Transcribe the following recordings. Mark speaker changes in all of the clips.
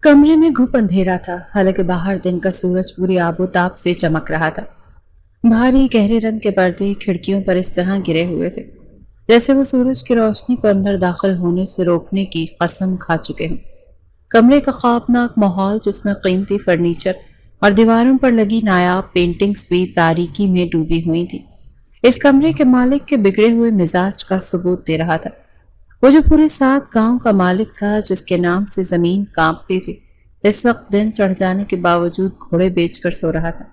Speaker 1: کمرے میں گھپ اندھیرا تھا، حالانکہ باہر دن کا سورج پوری آبوتاب سے چمک رہا تھا۔ بھاری گہرے رنگ کے پردے کھڑکیوں پر اس طرح گرے ہوئے تھے جیسے وہ سورج کی روشنی کو اندر داخل ہونے سے روکنے کی قسم کھا چکے ہوں۔ کمرے کا خوفناک ماحول، جس میں قیمتی فرنیچر اور دیواروں پر لگی نایاب پینٹنگز بھی تاریکی میں ڈوبی ہوئی تھی، اس کمرے کے مالک کے بگڑے ہوئے مزاج کا ثبوت دے رہا تھا۔ وہ جو پورے 7 گاؤں کا مالک تھا، جس کے نام سے زمین کانپتی تھی، اس وقت دن چڑھ جانے کے باوجود گھوڑے بیچ کر سو رہا تھا۔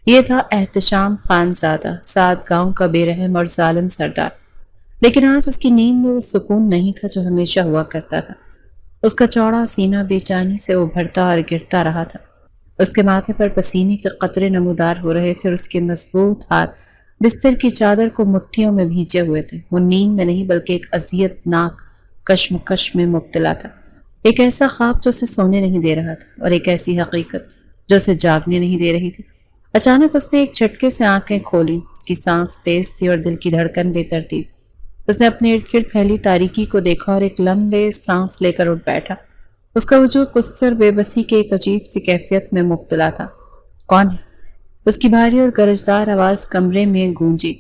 Speaker 1: یہ تھا احتشام خان زادہ، 7 گاؤں کا بے رحم اور ظالم سردار۔ لیکن آج اس کی نیند میں وہ سکون نہیں تھا جو ہمیشہ ہوا کرتا تھا۔ اس کا چوڑا سینہ بے چینی سے ابھرتا اور گرتا رہا تھا۔ اس کے ماتھے پر پسینے کے قطرے نمودار ہو رہے تھے اور اس کے مضبوط ہاتھ بستر کی چادر کو مٹھیوں میں بھیجے ہوئے تھے۔ وہ نیند میں نہیں بلکہ ایک اذیت ناک کشمکش میں مبتلا تھا۔ ایک ایسا خواب جو اسے سونے نہیں دے رہا تھا، اور ایک ایسی حقیقت جو اسے جاگنے نہیں دے رہی تھی۔ اچانک اس نے ایک جھٹکے سے آنکھیں کھولیں۔ اس کی سانس تیز تھی اور دل کی دھڑکن بے ترتیب۔ اس نے اپنے ارد گرد پھیلی تاریکی کو دیکھا اور ایک لمبے سانس لے کر اٹھ بیٹھا۔ اس کا وجود غصے اور بے بسی کے ایک عجیب سی کیفیت میں مبتلا تھا۔ کون ہے؟ اس کی بھاری اور گرجدار آواز کمرے میں گونجی،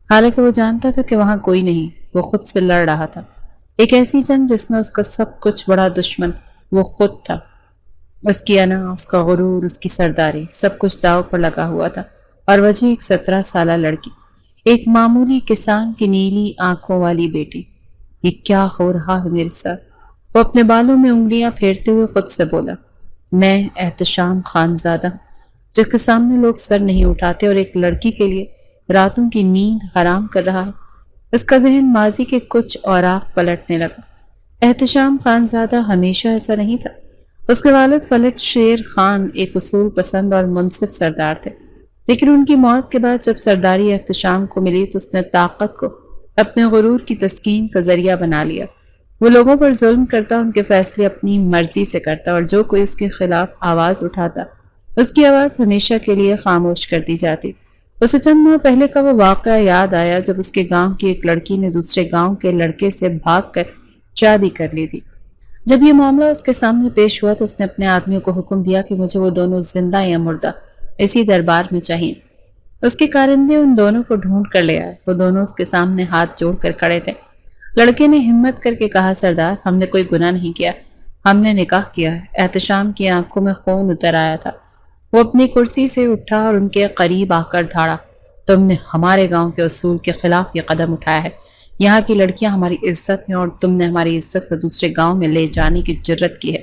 Speaker 1: حالانکہ وہ جانتا تھا کہ وہاں کوئی نہیں۔ وہ خود سے لڑ رہا تھا، ایک ایسی جنگ جس میں اس کا سب کچھ بڑا دشمن وہ خود تھا۔ اس کی انا، اس کا غرور، اس کی سرداری، سب کچھ داؤ پر لگا ہوا تھا، اور وجہ ایک 17 سالہ لڑکی، ایک معمولی کسان کی نیلی آنکھوں والی بیٹی۔ یہ کیا ہو رہا ہے میرے ساتھ؟ وہ اپنے بالوں میں انگلیاں پھیرتے ہوئے خود سے بولا، میں احتشام خان زادہ ہوں، جس کے سامنے لوگ سر نہیں اٹھاتے اور ایک لڑکی کے لیے راتوں کی نیند حرام کر رہا ہے۔ اس کا ذہن ماضی کے کچھ اوراق پلٹنے لگا۔ احتشام خان زادہ ہمیشہ ایسا نہیں تھا۔ اس کے والد فلک شیر خان ایک اصول پسند اور منصف سردار تھے، لیکن ان کی موت کے بعد جب سرداری احتشام کو ملی تو اس نے طاقت کو اپنے غرور کی تسکین کا ذریعہ بنا لیا۔ وہ لوگوں پر ظلم کرتا، ان کے فیصلے اپنی مرضی سے کرتا، اور جو کوئی اس کے خلاف آواز اٹھاتا اس کی آواز ہمیشہ کے لیے خاموش کر دی جاتی۔ اسے چند ماہ پہلے کا وہ واقعہ یاد آیا جب اس کے گاؤں کی ایک لڑکی نے دوسرے گاؤں کے لڑکے سے بھاگ کر شادی کر لی تھی۔ جب یہ معاملہ اس کے سامنے پیش ہوا تو اس نے اپنے آدمیوں کو حکم دیا کہ مجھے وہ دونوں زندہ یا مردہ اسی دربار میں چاہیے۔ اس کے کارندے ان دونوں کو ڈھونڈ کر لے آئے۔ وہ دونوں اس کے سامنے ہاتھ جوڑ کر کھڑے تھے۔ لڑکے نے ہمت کر کے کہا، سردار، ہم نے کوئی گناہ نہیں کیا، ہم نے نکاح کیا ہے۔ احتشام کی آنکھوں میں خون اتر آیا تھا۔ وہ اپنی کرسی سے اٹھا اور ان کے قریب آ کر دھاڑا، تم نے ہمارے گاؤں کے اصول کے خلاف یہ قدم اٹھایا ہے۔ یہاں کی لڑکیاں ہماری عزت ہیں اور تم نے ہماری عزت کو دوسرے گاؤں میں لے جانے کی جرت کی ہے۔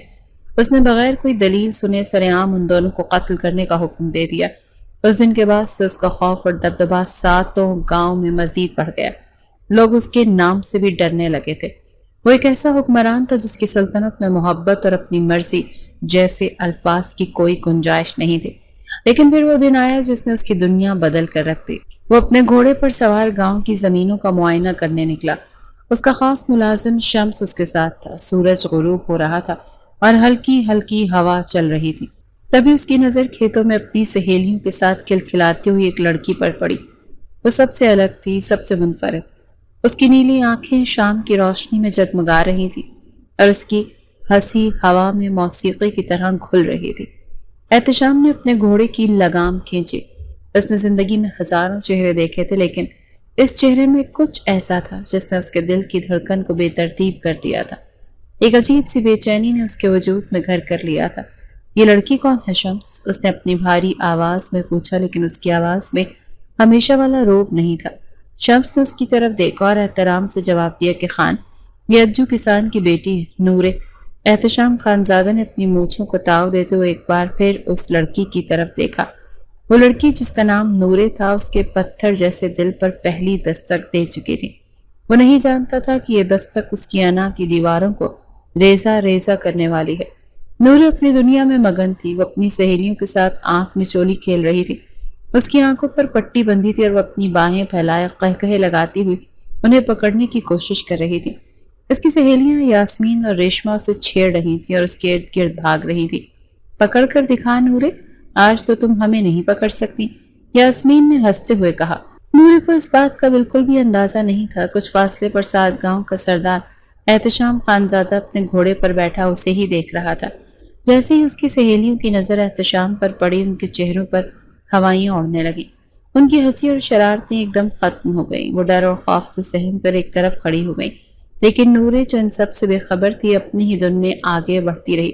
Speaker 1: اس نے بغیر کوئی دلیل سنے سرعام ان دونوں کو قتل کرنے کا حکم دے دیا۔ اس دن کے بعد سے اس کا خوف اور دبدبا 7 گاؤں میں مزید بڑھ گیا۔ لوگ اس کے نام سے بھی ڈرنے لگے تھے۔ وہ ایک ایسا حکمران تھا جس کی سلطنت میں محبت اور اپنی مرضی جیسے الفاظ کی کوئی گنجائش نہیں تھی۔ لیکن پھر وہ دن آیا جس نے اس کی دنیا بدل کر رکھ دی۔ وہ اپنے گھوڑے پر سوار گاؤں کی زمینوں کا معائنہ کرنے نکلا۔ اس کا خاص ملازم شمس اس کے ساتھ تھا۔ سورج غروب ہو رہا تھا اور ہلکی ہلکی ہوا چل رہی تھی۔ تبھی اس کی نظر کھیتوں میں اپنی سہیلیوں کے ساتھ کھلکھلاتی ہوئی ایک لڑکی پر پڑی۔ وہ سب سے الگ تھی، سب سے منفرد۔ اس کی نیلی آنکھیں شام کی روشنی میں جگمگا رہی تھی اور اس کی ہنسی ہوا میں موسیقی کی طرح گھل رہی تھی۔ احتشام نے اپنے گھوڑے کی لگام کھینچی۔ اس نے زندگی میں ہزاروں چہرے دیکھے تھے، لیکن اس چہرے میں کچھ ایسا تھا جس نے اس کے دل کی دھڑکن کو بے ترتیب کر دیا تھا۔ ایک عجیب سی بے چینی نے اس کے وجود میں گھر کر لیا تھا۔ یہ لڑکی کون ہے شمس؟ اس نے اپنی بھاری آواز میں پوچھا، لیکن اس کی آواز میں ہمیشہ والا روب نہیں تھا۔ شمس نے اس کی طرف دیکھا اور احترام سے جواب دیا کہ خان، یہ اجو کسان کی بیٹی ہے، نورے۔ احتشام خانزادہ نے اپنی مونچھوں کو تاؤ دیتے ہوئے ایک بار پھر اس لڑکی کی طرف دیکھا۔ وہ لڑکی جس کا نام نورے تھا اس کے پتھر جیسے دل پر پہلی دستک دے چکی تھی۔ وہ نہیں جانتا تھا کہ یہ دستک اس کی انا کی دیواروں کو ریزہ ریزہ کرنے والی ہے۔ نورے اپنی دنیا میں مگن تھی۔ وہ اپنی سہیلیوں کے ساتھ آنکھ میں چولی کھیل رہی تھی۔ اس کی آنکھوں پر پٹی بندھی تھی اور وہ اپنی باہیں پھیلائے قہقہے لگاتی ہوئی انہیں پکڑنے کی کوشش کر رہی تھی۔ اس کی سہیلیاں یاسمین اور ریشما اسے چھیڑ رہی تھیں اور اس کے ارد گرد بھاگ رہی تھی۔ پکڑ کر دکھا نورے، آج تو تم ہمیں نہیں پکڑ سکتی، یاسمین نے ہنستے ہوئے کہا۔ نورے کو اس بات کا بالکل بھی اندازہ نہیں تھا۔ کچھ فاصلے پر 7 گاؤں کا سردار احتشام خانزادہ اپنے گھوڑے پر بیٹھا اسے ہی دیکھ رہا تھا۔ جیسے ہی اس کی سہیلیوں کی نظر احتشام پر پڑی، ان کے چہروں پر ہوائیاں اڑنے لگیں۔ ان کی ہنسی اور شرارتیں ایک دم ختم ہو گئیں۔ وہ ڈر اور خوف سے سہم کر ایک طرف کھڑی ہو گئیں، لیکن نورے جو ان سب سے بے خبر تھی اپنی ہی دھن میں آگے بڑھتی رہی۔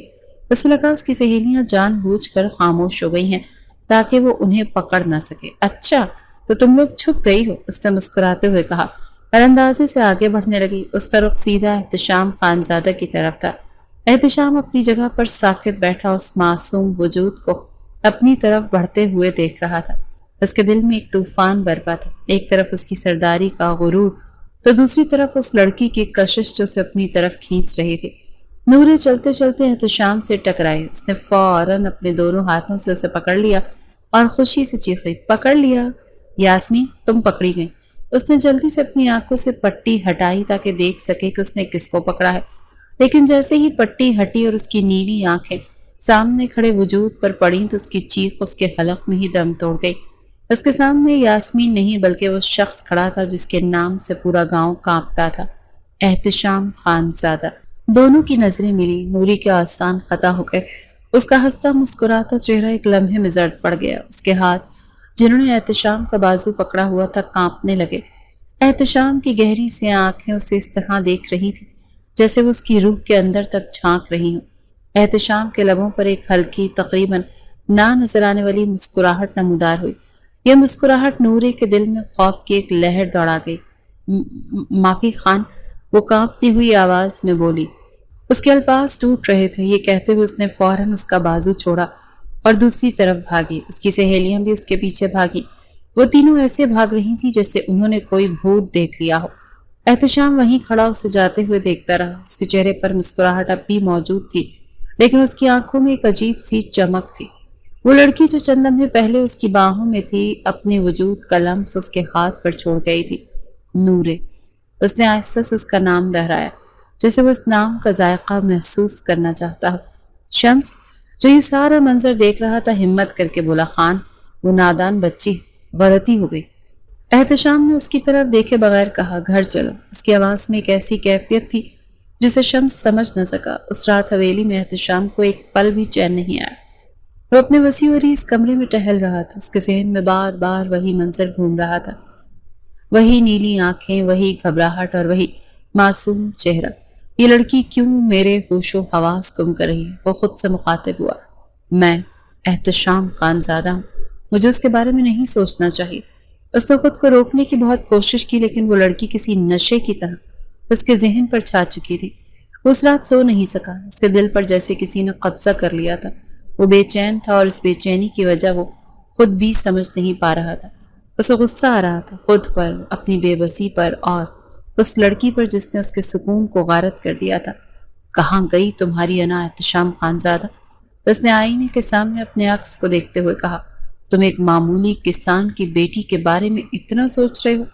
Speaker 1: اسے لگا اس کی سہیلیاں جان بوجھ کر خاموش ہو گئی ہیں تاکہ وہ انہیں پکڑ نہ سکے۔ اچھا تو تم لوگ چھپ گئی ہو، اس نے مسکراتے ہوئے کہا اور اندازے سے آگے بڑھنے لگی۔ اس کا رخ سیدھا احتشام خانزادہ کی طرف تھا۔ احتشام اپنی جگہ پر ساکت بیٹھا اس معصوم وجود کو اپنی طرف بڑھتے ہوئے دیکھ رہا تھا۔ اس کے دل میں ایک طوفان برپا تھا، ایک طرف اس کی سرداری کا غرور تو دوسری طرف اس لڑکی کی کشش جو اسے اپنی طرف کھینچ رہی تھی۔ نورے چلتے چلتے احتشام سے ٹکرائی۔ اس نے فوراً اپنے دونوں ہاتھوں سے اسے پکڑ لیا اور خوشی سے چیخی، پکڑ لیا یاسمین، تم پکڑی گئی۔ اس نے جلدی سے اپنی آنکھوں سے پٹی ہٹائی تاکہ دیکھ سکے کہ اس نے کس کو پکڑا ہے، لیکن جیسے ہی پٹی ہٹی اور اس کی نیلی آنکھیں سامنے کھڑے وجود پر پڑیں تو اس کی چیخ اس کے حلق میں ہی دم توڑ گئی۔ اس کے سامنے یاسمین نہیں بلکہ وہ شخص کھڑا تھا جس کے نام سے پورا گاؤں کانپتا تھا، احتشام خانزادہ۔ دونوں کی نظریں ملی، نوری کے آسان خطا ہو گئے۔ اس کا ہنستا مسکراتا چہرہ ایک لمحے میں زرد پڑ گیا۔ اس کے ہاتھ جنہوں نے احتشام کا بازو پکڑا ہوا تھا کانپنے لگے۔ احتشام کی گہری سی آنکھیں اسے اس طرح دیکھ رہی تھی جیسے وہ اس کی روح کے اندر تک جھانک رہی ہوں۔ احتشام کے لبوں پر ایک ہلکی تقریباً نہ نظر آنے والی مسکراہٹ نمودار ہوئی۔ یہ مسکراہٹ نورے کے دل میں خوف کی ایک لہر دوڑا گئی۔ معافی خان، وہ کانپتی ہوئی آواز میں بولی۔ اس کے الفاظ ٹوٹ رہے تھے۔ یہ کہتے ہوئے اس نے فوراً اس کا بازو چھوڑا اور دوسری طرف بھاگی۔ اس کی سہیلیاں بھی اس کے پیچھے بھاگی۔ وہ تینوں ایسے بھاگ رہی تھیں جیسے انہوں نے کوئی بھوت دیکھ لیا ہو۔ احتشام وہیں کھڑا اسے جاتے ہوئے دیکھتا رہا۔ اس کے چہرے پر مسکراہٹ اب بھی موجود تھی، لیکن اس کی آنکھوں میں ایک عجیب سی چمک تھی۔ وہ لڑکی جو چند لمحے پہلے اس کی باہوں میں تھی اپنے وجود کا لمس اس کے ہاتھ پر چھوڑ گئی تھی۔ نورے، اس نے آہستہ سے اس کا نام دہرایا جیسے وہ اس نام کا ذائقہ محسوس کرنا چاہتا ہو۔ شمس، جو یہ سارا منظر دیکھ رہا تھا، ہمت کر کے بولا، خان، وہ نادان بچی، غلطی ہو گئی۔ احتشام نے اس کی طرف دیکھے بغیر کہا، گھر چلو۔ اس کی آواز میں ایک ایسی کیفیت تھی جسے شمس سمجھ نہ سکا۔ اس رات حویلی میں احتشام کو ایک پل بھی چین نہیں آیا۔ وہ اپنے وسیع و عریض کمرے میں ٹہل رہا تھا۔ اس کے ذہن میں بار بار وہی منظر گھوم رہا تھا، وہی نیلی آنکھیں، وہی گھبراہٹ اور وہی معصوم چہرہ۔ یہ لڑکی کیوں میرے ہوش و حواس گم کر رہی ہے؟ وہ خود سے مخاطب ہوا، میں احتشام خانزادہ ہوں، مجھے اس کے بارے میں نہیں سوچنا چاہیے۔ اس نے خود کو روکنے کی بہت کوشش کی، لیکن وہ لڑکی کسی نشے کی طرح اس کے ذہن پر چھا چکی تھی۔ وہ اس رات سو نہیں سکا۔ اس کے دل پر جیسے کسی نے قبضہ کر لیا تھا۔ وہ بے چین تھا اور اس بے چینی کی وجہ وہ خود بھی سمجھ نہیں پا رہا تھا۔ اسے غصہ آ رہا تھا، خود پر، اپنی بے بسی پر اور اس لڑکی پر جس نے اس کے سکون کو غارت کر دیا تھا۔ کہاں گئی تمہاری انا احتشام خانزادہ؟ اس نے آئینے کے سامنے اپنے عکس کو دیکھتے ہوئے کہا، تم ایک معمولی کسان کی بیٹی کے بارے میں اتنا سوچ رہے ہو؟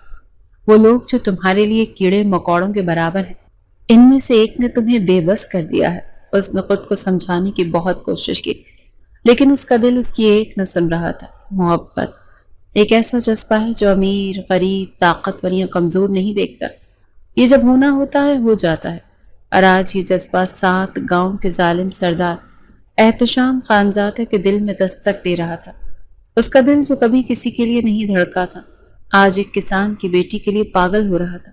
Speaker 1: وہ لوگ جو تمہارے لیے کیڑے مکوڑوں کے برابر ہیں، ان میں سے ایک نے تمہیں بے بس کر دیا ہے۔ اس نے خود کو سمجھانے کی بہت کوشش کی، لیکن اس کا دل اس کی ایک نہ سن رہا تھا۔ محبت ایک ایسا جذبہ ہے جو امیر، غریب، طاقتور یا کمزور نہیں دیکھتا۔ یہ جب ہونا ہوتا ہے ہو جاتا ہے۔ اور آج یہ جذبہ 7 گاؤں کے ظالم سردار احتشام خانزادہ کے دل میں دستک دے رہا تھا۔ اس کا دل جو کبھی کسی کے لیے نہیں دھڑکا تھا، آج ایک کسان کی بیٹی کے لیے پاگل ہو رہا تھا۔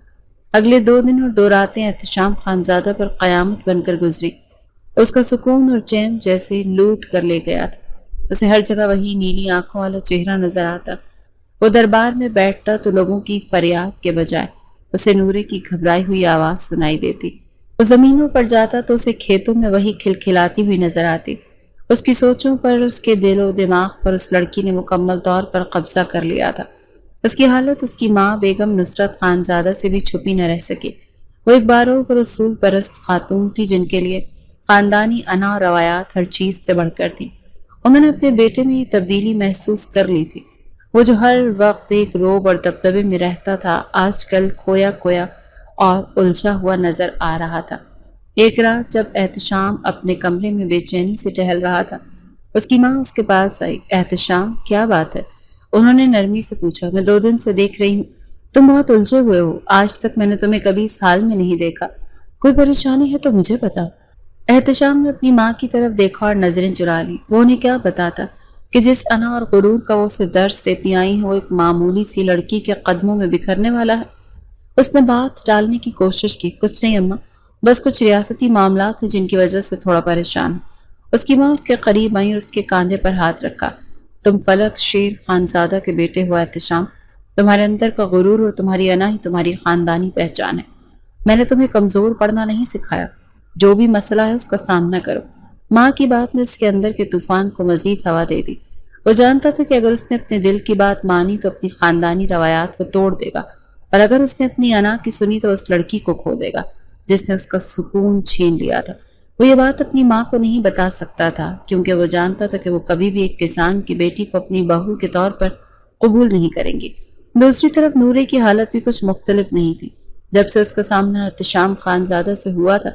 Speaker 1: اگلے 2 دن اور 2 راتیں احتشام خانزادہ پر قیامت بن کر گزری۔ اس کا سکون اور چین جیسے لوٹ کر لے گیا تھا۔ اسے ہر جگہ وہی نیلی آنکھوں والا چہرہ نظر آتا۔ وہ دربار میں بیٹھتا تو لوگوں کی فریاد کے بجائے اسے نورے کی گھبرائی ہوئی آواز سنائی دیتی۔ وہ زمینوں پر جاتا تو اسے کھیتوں میں وہی کھلکھلاتی ہوئی نظر آتی۔ اس کی سوچوں پر، اس کے دل و دماغ پر اس لڑکی نے مکمل طور پر قبضہ کر لیا تھا۔ اس کی حالت اس کی ماں بیگم نصرت خانزادہ سے بھی چھپی نہ رہ سکی۔ وہ ایک باروب اور اصول پرست خاتون تھی جن کے لیے خاندانی انا اور روایات ہر چیز سے بڑھ کر تھیں۔ انہوں نے اپنے بیٹے میں یہ تبدیلی محسوس کر لی تھی۔ وہ جو ہر وقت ایک روب اور دبدبے میں رہتا تھا، آج کل کھویا کھویا اور الجھا ہوا نظر آ رہا تھا۔ ایک رات جب احتشام اپنے کمرے میں بے چینی سے ٹہل رہا تھا، اس کی ماں اس کے پاس آئی۔ احتشام، کیا بات ہے؟ انہوں نے نرمی سے پوچھا۔ میں 2 دن سے دیکھ رہی ہوں تم بہت الجھے ہوئے ہو۔ آج تک میں نے تمہیں کبھی اس حال میں نہیں دیکھا۔ کوئی پریشانی ہے تو مجھے بتاؤ۔ احتشام نے اپنی ماں کی طرف دیکھا اور نظریں چرا لی۔ وہ انہیں کیا بتاتا کہ جس انا اور غرور کا وہ اسے درس دیتی آئی ہو ایک معمولی سی لڑکی کے قدموں میں بکھرنے والا ہے۔ اس نے بات ٹالنے کی کوشش کی۔ کچھ نہیں اماں، بس کچھ ریاستی معاملات ہیں جن کی وجہ سے تھوڑا پریشان ہوں۔ اس کی ماں اس کے قریب آئی اور اس کے کاندھے پر ہاتھ رکھا۔ تم فلک شیر خانزادہ کے بیٹے ہو احتشام، تمہارے اندر کا غرور اور تمہاری انا ہی تمہاری خاندانی پہچان ہے۔ میں نے تمہیں کمزور پڑنا نہیں سکھایا، جو بھی مسئلہ ہے اس کا سامنا کرو۔ ماں کی بات نے اس کے اندر کے طوفان کو مزید ہوا دے دی۔ وہ جانتا تھا کہ اگر اس نے اپنے دل کی بات مانی تو اپنی خاندانی روایات کو توڑ دے گا، اور اگر اس نے اپنی انا کی سنی تو اس لڑکی کو کھو دے گا جس نے اس کا سکون چھین لیا تھا۔ وہ یہ بات اپنی ماں کو نہیں بتا سکتا تھا کیونکہ وہ جانتا تھا کہ وہ کبھی بھی ایک کسان کی بیٹی کو اپنی بہو کے طور پر قبول نہیں کریں گی۔ دوسری طرف نورے کی حالت بھی کچھ مختلف نہیں تھی۔ جب سے اس کا سامنا احتشام خانزادہ سے ہوا تھا،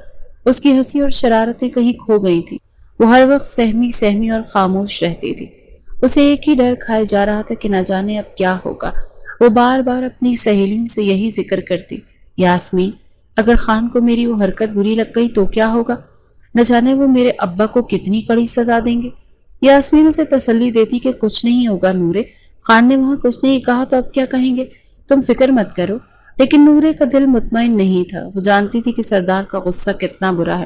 Speaker 1: اس کی ہنسی اور شرارتیں کہیں کھو گئی تھیں۔ وہ ہر وقت سہمی اور خاموش رہتی تھی۔ اسے ایک ہی ڈر کھائے جا رہا تھا کہ نہ جانے اب کیا ہوگا۔ وہ بار بار اپنی سہیلیوں سے یہی ذکر کرتی، یاسمین، اگر خان کو میری وہ حرکت بری لگ گئی تو کیا ہوگا؟ نہ جانے وہ میرے ابا کو کتنی کڑی سزا دیں گے۔ یاسمین اسے تسلی دیتی کہ کچھ نہیں ہوگا نورے، خان نے وہاں کچھ نہیں کہا تو اب کیا کہیں گے، تم فکر مت کرو۔ لیکن نورے کا دل مطمئن نہیں تھا۔ وہ جانتی تھی کہ سردار کا غصہ کتنا برا ہے۔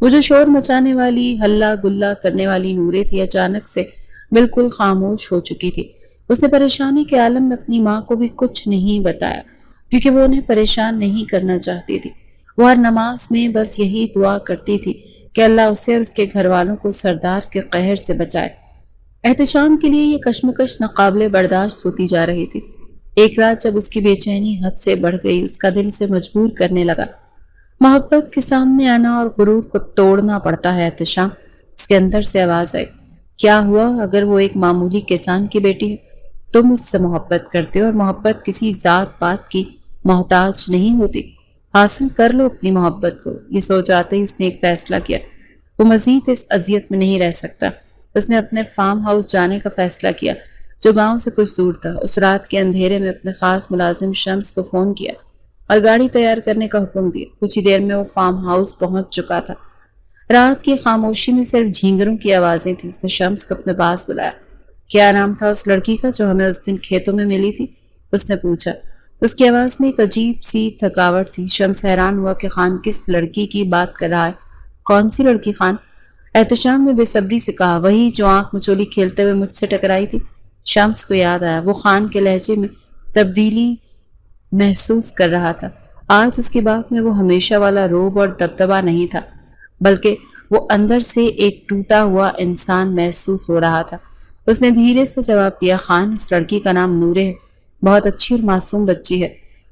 Speaker 1: وہ جو شور مچانے والی، ہلا گلا کرنے والی نورے تھی، اچانک سے بالکل خاموش ہو چکی تھی۔ اس نے پریشانی کے عالم میں اپنی ماں کو بھی کچھ نہیں بتایا کیونکہ وہ انہیں پریشان نہیں کرنا چاہتی تھی۔ وہ ہر نماز میں بس یہی دعا کرتی تھی کہ اللہ اسے اور اس کے گھر والوں کو سردار کے قہر سے بچائے۔ احتشام کے لیے یہ کشمکش ناقابل برداشت ہوتی جا رہی تھی۔ ایک رات جب اس کی بے چینی حد سے بڑھ گئی، اس کا دل اسے مجبور کرنے لگا۔ محبت کے سامنے آنا اور غرور کو توڑنا پڑتا ہے احتشام۔ اس کے اندر سے آواز آئی، کیا ہوا اگر وہ ایک معمولی کسان کی بیٹی ہے؟ تم اس سے محبت کرتے ہو اور محبت کسی ذات پات کی محتاج نہیں ہوتی۔ حاصل کر لو اپنی محبت کو۔ یہ سوچ آتے ہی اس نے ایک فیصلہ کیا، وہ مزید اس اذیت میں نہیں رہ سکتا۔ اس نے اپنے فارم ہاؤس جانے کا فیصلہ کیا جو گاؤں سے کچھ دور تھا۔ اس رات کے اندھیرے میں اپنے خاص ملازم شمس کو فون کیا اور گاڑی تیار کرنے کا حکم دیا۔ کچھ ہی دیر میں وہ فارم ہاؤس پہنچ چکا تھا۔ رات کی خاموشی میں صرف جھینگروں کی آوازیں تھیں۔ اس نے شمس کو اپنے پاس بلایا۔ کیا نام تھا اس لڑکی کا جو ہمیں اس دن کھیتوں میں ملی تھی؟ اس نے پوچھا۔ اس کی آواز میں ایک عجیب سی تھکاوٹ تھی۔ شمس حیران ہوا کہ خان کس لڑکی کی بات کر رہا ہے۔ کون سی لڑکی خان؟ احتشام نے بے صبری سے کہا، وہی جو آنکھ مچولی کھیلتے ہوئے مجھ سے ٹکرائی تھی۔ شمس کو یاد آیا، وہ خان کے لہجے میں تبدیلی محسوس کر رہا تھا۔ آج اس کی بات میں وہ ہمیشہ والا روب اور دبدبا نہیں تھا، بلکہ وہ اندر سے ایک ٹوٹا ہوا انسان محسوس ہو رہا تھا۔ اس نے دھیرے سے جواب دیا، خان، اس لڑکی کا نام نورے ہے، بہت اچھی اور معصوم بچی ہے۔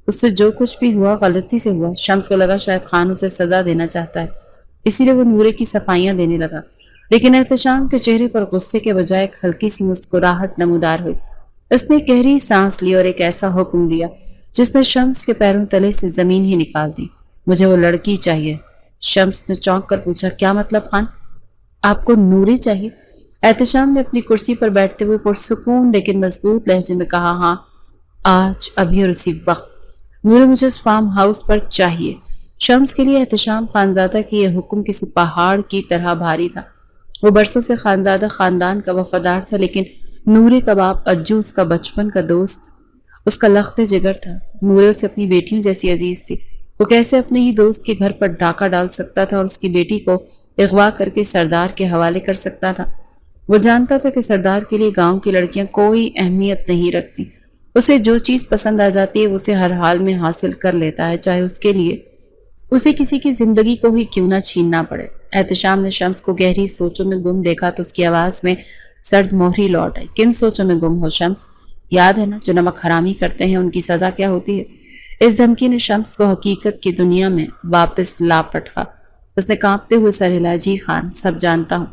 Speaker 1: اس سے جو کچھ بھی ہوا غلطی سے ہوا۔ شمس کو لگا شاید خان اسے سزا دینا چاہتا ہے، اسی لیے وہ نورے کی صفائیاں دینے لگا۔ لیکن احتشام کے چہرے پر غصے کے بجائے ایک ہلکی سی مسکراہٹ نمودار ہوئی۔ اس نے گہری سانس لی اور ایک ایسا حکم دیا جس نے شمس کے پیروں تلے سے زمین ہی نکال دی، مجھے وہ لڑکی چاہیے۔ شمس نے چونک کر پوچھا، کیا مطلب خان؟ آپ کو نورے چاہیے؟ احتشام نے اپنی کرسی پر بیٹھتے ہوئے پرسکون لیکن مضبوط لہجے میں کہا، ہاں، آج، ابھی اور اسی وقت۔ نورے مجھے اس فارم ہاؤس پر چاہیے۔ شمس کے لیے احتشام خانزادہ کی یہ حکم کسی پہاڑ کی طرح بھاری تھا۔ وہ برسوں سے خانزادہ خاندان کا وفادار تھا، لیکن نورے کا باپ اجو اس کا بچپن کا دوست، اس کا لخت جگر تھا۔ نورے اسے اپنی بیٹیوں جیسی عزیز تھی۔ وہ کیسے اپنے ہی دوست کے گھر پر ڈاکہ ڈال سکتا تھا اور اس کی بیٹی کو اغوا کر کے سردار کے حوالے کر سکتا تھا؟ وہ جانتا تھا کہ سردار کے لیے گاؤں کی لڑکیاں کوئی اہمیت نہیں رکھتی۔ اسے جو چیز پسند آ جاتی ہے وہ اسے ہر حال میں حاصل کر لیتا ہے، چاہے اس کے لیے اسے کسی کی زندگی کو ہی کیوں نہ چھیننا پڑے۔ احتشام نے شمس کو گہری سوچوں میں گم دیکھا تو اس کی آواز میں سرد مہری لوٹ آئی۔ کن سوچوں میں گم ہو شمس؟ یاد ہے نا، جو نمک حرامی کرتے ہیں ان کی سزا کیا ہوتی ہے؟ اس دھمکی نے شمس کو حقیقت کی دنیا میں واپس لا پٹکا۔ اس نے کانپتے ہوئے سر ہلایا، جی خان، سب جانتا ہوں۔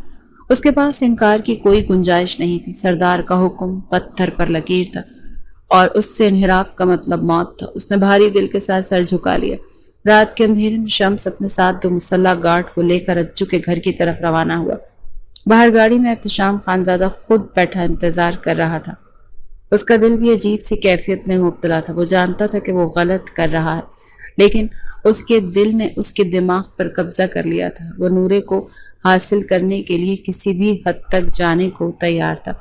Speaker 1: اس کے پاس انکار کی کوئی گنجائش نہیں تھی۔ سردار کا حکم پتھر پر لکیر تھا اور اس سے انحراف کا مطلب موت تھا۔ اس نے بھاری دل کے ساتھ سر جھکا لیا۔ رات کے اندھیرے میں شمس اپنے ساتھ 2 مسلح گارڈ کو لے کر اجو کے گھر کی طرف روانہ ہوا۔ باہر گاڑی میں احتشام خانزادہ خود بیٹھا انتظار کر رہا تھا۔ اس کا دل بھی عجیب سی کیفیت میں مبتلا تھا۔ وہ جانتا تھا کہ وہ غلط کر رہا ہے، لیکن اس کے دل نے اس کے دماغ پر قبضہ کر لیا تھا۔ وہ نورے کو حاصل کرنے کے لیے کسی بھی حد تک جانے کو تیار تھا۔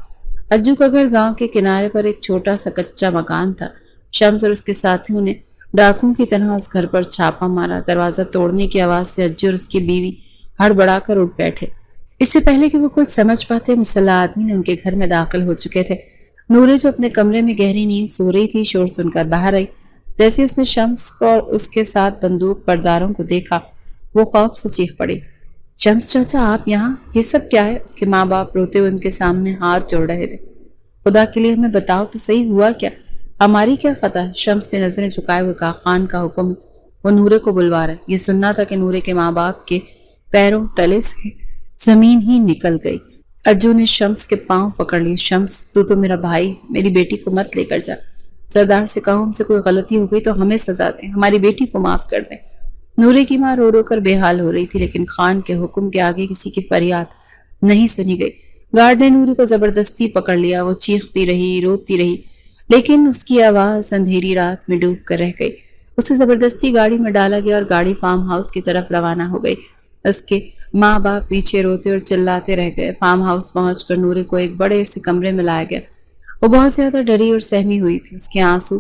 Speaker 1: اجو کا گھر گاؤں کے کنارے پر ایک چھوٹا سا کچا مکان تھا۔ شمس اور اس کے ساتھیوں نے ڈاکوں کی طرح اس گھر پر چھاپا مارا۔ دروازہ توڑنے کی آواز سے اجو اور اس کی بیوی ہڑبڑا کر اٹھ بیٹھے۔ اس سے پہلے کہ وہ کچھ سمجھ پاتے، مسلح آدمی نے ان کے گھر میں داخل ہو چکے تھے۔ نورے جو اپنے کمرے میں گہری نیند سو رہی تھی، شور سن کر باہر آئی۔ جیسے اس نے شمس کو اور اس کے ساتھ بندوق برداروں کو دیکھا، وہ خوف سے چیخ پڑی۔ شمس چاچا، آپ یہاں؟ یہ سب کیا ہے؟ اس کے ماں باپ روتے ہوئے ان کے سامنے ہاتھ جوڑ رہے تھے۔ خدا کے لیے ہمیں بتاؤ تو صحیح، ہوا کیا؟ ہماری کیا خطا ہے؟ شمس نے نظریں جھکائے ہوئے کہا۔ خان کا حکم ہے، وہ نورے کو بلوا رہا ہے۔ یہ سننا تھا کہ نورے کے ماں باپ کے پیروں تلے سے زمین ہی نکل گئی۔ اجو نے شمس کے پاؤں پکڑ لیے۔ شمس، تو میرا بھائی، میری بیٹی کو مت لے کر جا۔ سردار سے کہو ہم سے کوئی غلطی ہو گئی تو ہمیں سزا دیں، ہماری بیٹی کو معاف کر دیں۔ نورے کی ماں رو رو کر بے حال ہو رہی تھی، لیکن خان کے حکم کے آگے کسی کی فریاد نہیں سنی گئی۔ گارڈ نے نورے کو زبردستی پکڑ لیا۔ وہ چیختی رہی، روتی رہی، لیکن اس کی آواز اندھیری رات میں ڈوب کر رہ گئی۔ اسے زبردستی گاڑی میں ڈالا گیا اور گاڑی فارم ہاؤس کی طرف روانہ ہو گئی۔ اس کے ماں باپ پیچھے روتے اور چلاتے رہ گئے۔ فارم ہاؤس پہنچ کر نورے کو ایک بڑے سے کمرے میں لایا گیا۔ وہ بہت زیادہ ڈری اور سہمی ہوئی تھی۔ اس کے آنسو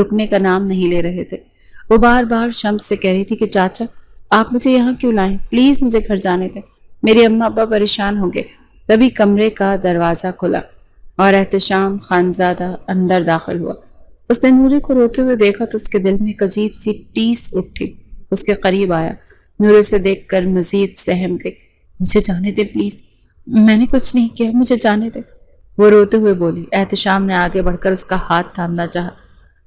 Speaker 1: رکنے کا نام نہیں لے رہے تھے۔ وہ بار بار شمس سے کہہ رہی تھی کہ چاچا، آپ مجھے یہاں کیوں لائیں؟ پلیز مجھے گھر جانے دیں، میرے اماں ابا پریشان ہوں گے۔ تبھی کمرے کا دروازہ کھلا اور احتشام خانزادہ اندر داخل ہوا۔ اس نے نورے کو روتے ہوئے دیکھا تو اس کے دل میں ایک عجیب سی ٹیس اٹھی۔ اس کے قریب آیا، نورے سے دیکھ کر مزید سہم گئی۔ مجھے جانے دے پلیز، میں نے کچھ نہیں کیا، مجھے جانے دے، وہ روتے ہوئے بولی۔ احتشام نے آگے بڑھ کر اس کا ہاتھ تھامنا چاہا،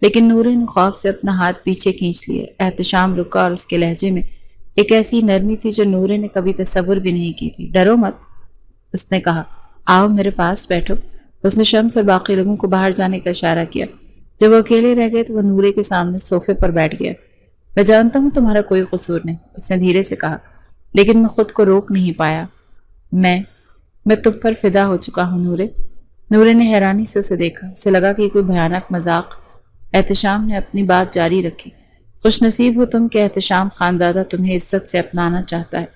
Speaker 1: لیکن نورے نے خوف سے اپنا ہاتھ پیچھے کھینچ لیا۔ احتشام رکا اور اس کے لہجے میں ایک ایسی نرمی تھی جو نورے نے کبھی تصور بھی نہیں کی تھی۔ ڈرو مت، اس نے کہا، آؤ میرے پاس بیٹھو۔ اس نے شمس اور باقی لوگوں کو باہر جانے کا اشارہ کیا۔ جب وہ اکیلے رہ گئے تو وہ نورے کے سامنے صوفے پر بیٹھ گیا۔ میں جانتا ہوں تمہارا کوئی قصور نہیں، اس نے دھیرے سے کہا، لیکن میں خود کو روک نہیں پایا۔ میں تم پر فدا ہو چکا ہوں نورے۔ نورے نے حیرانی سے اسے دیکھا۔ اسے لگا کہ یہ کوئی بھیانک مذاق۔ احتشام نے اپنی بات جاری رکھی۔ خوش نصیب ہو تم کہ احتشام خانزادہ تمہیں عزت سے اپنانا چاہتا ہے۔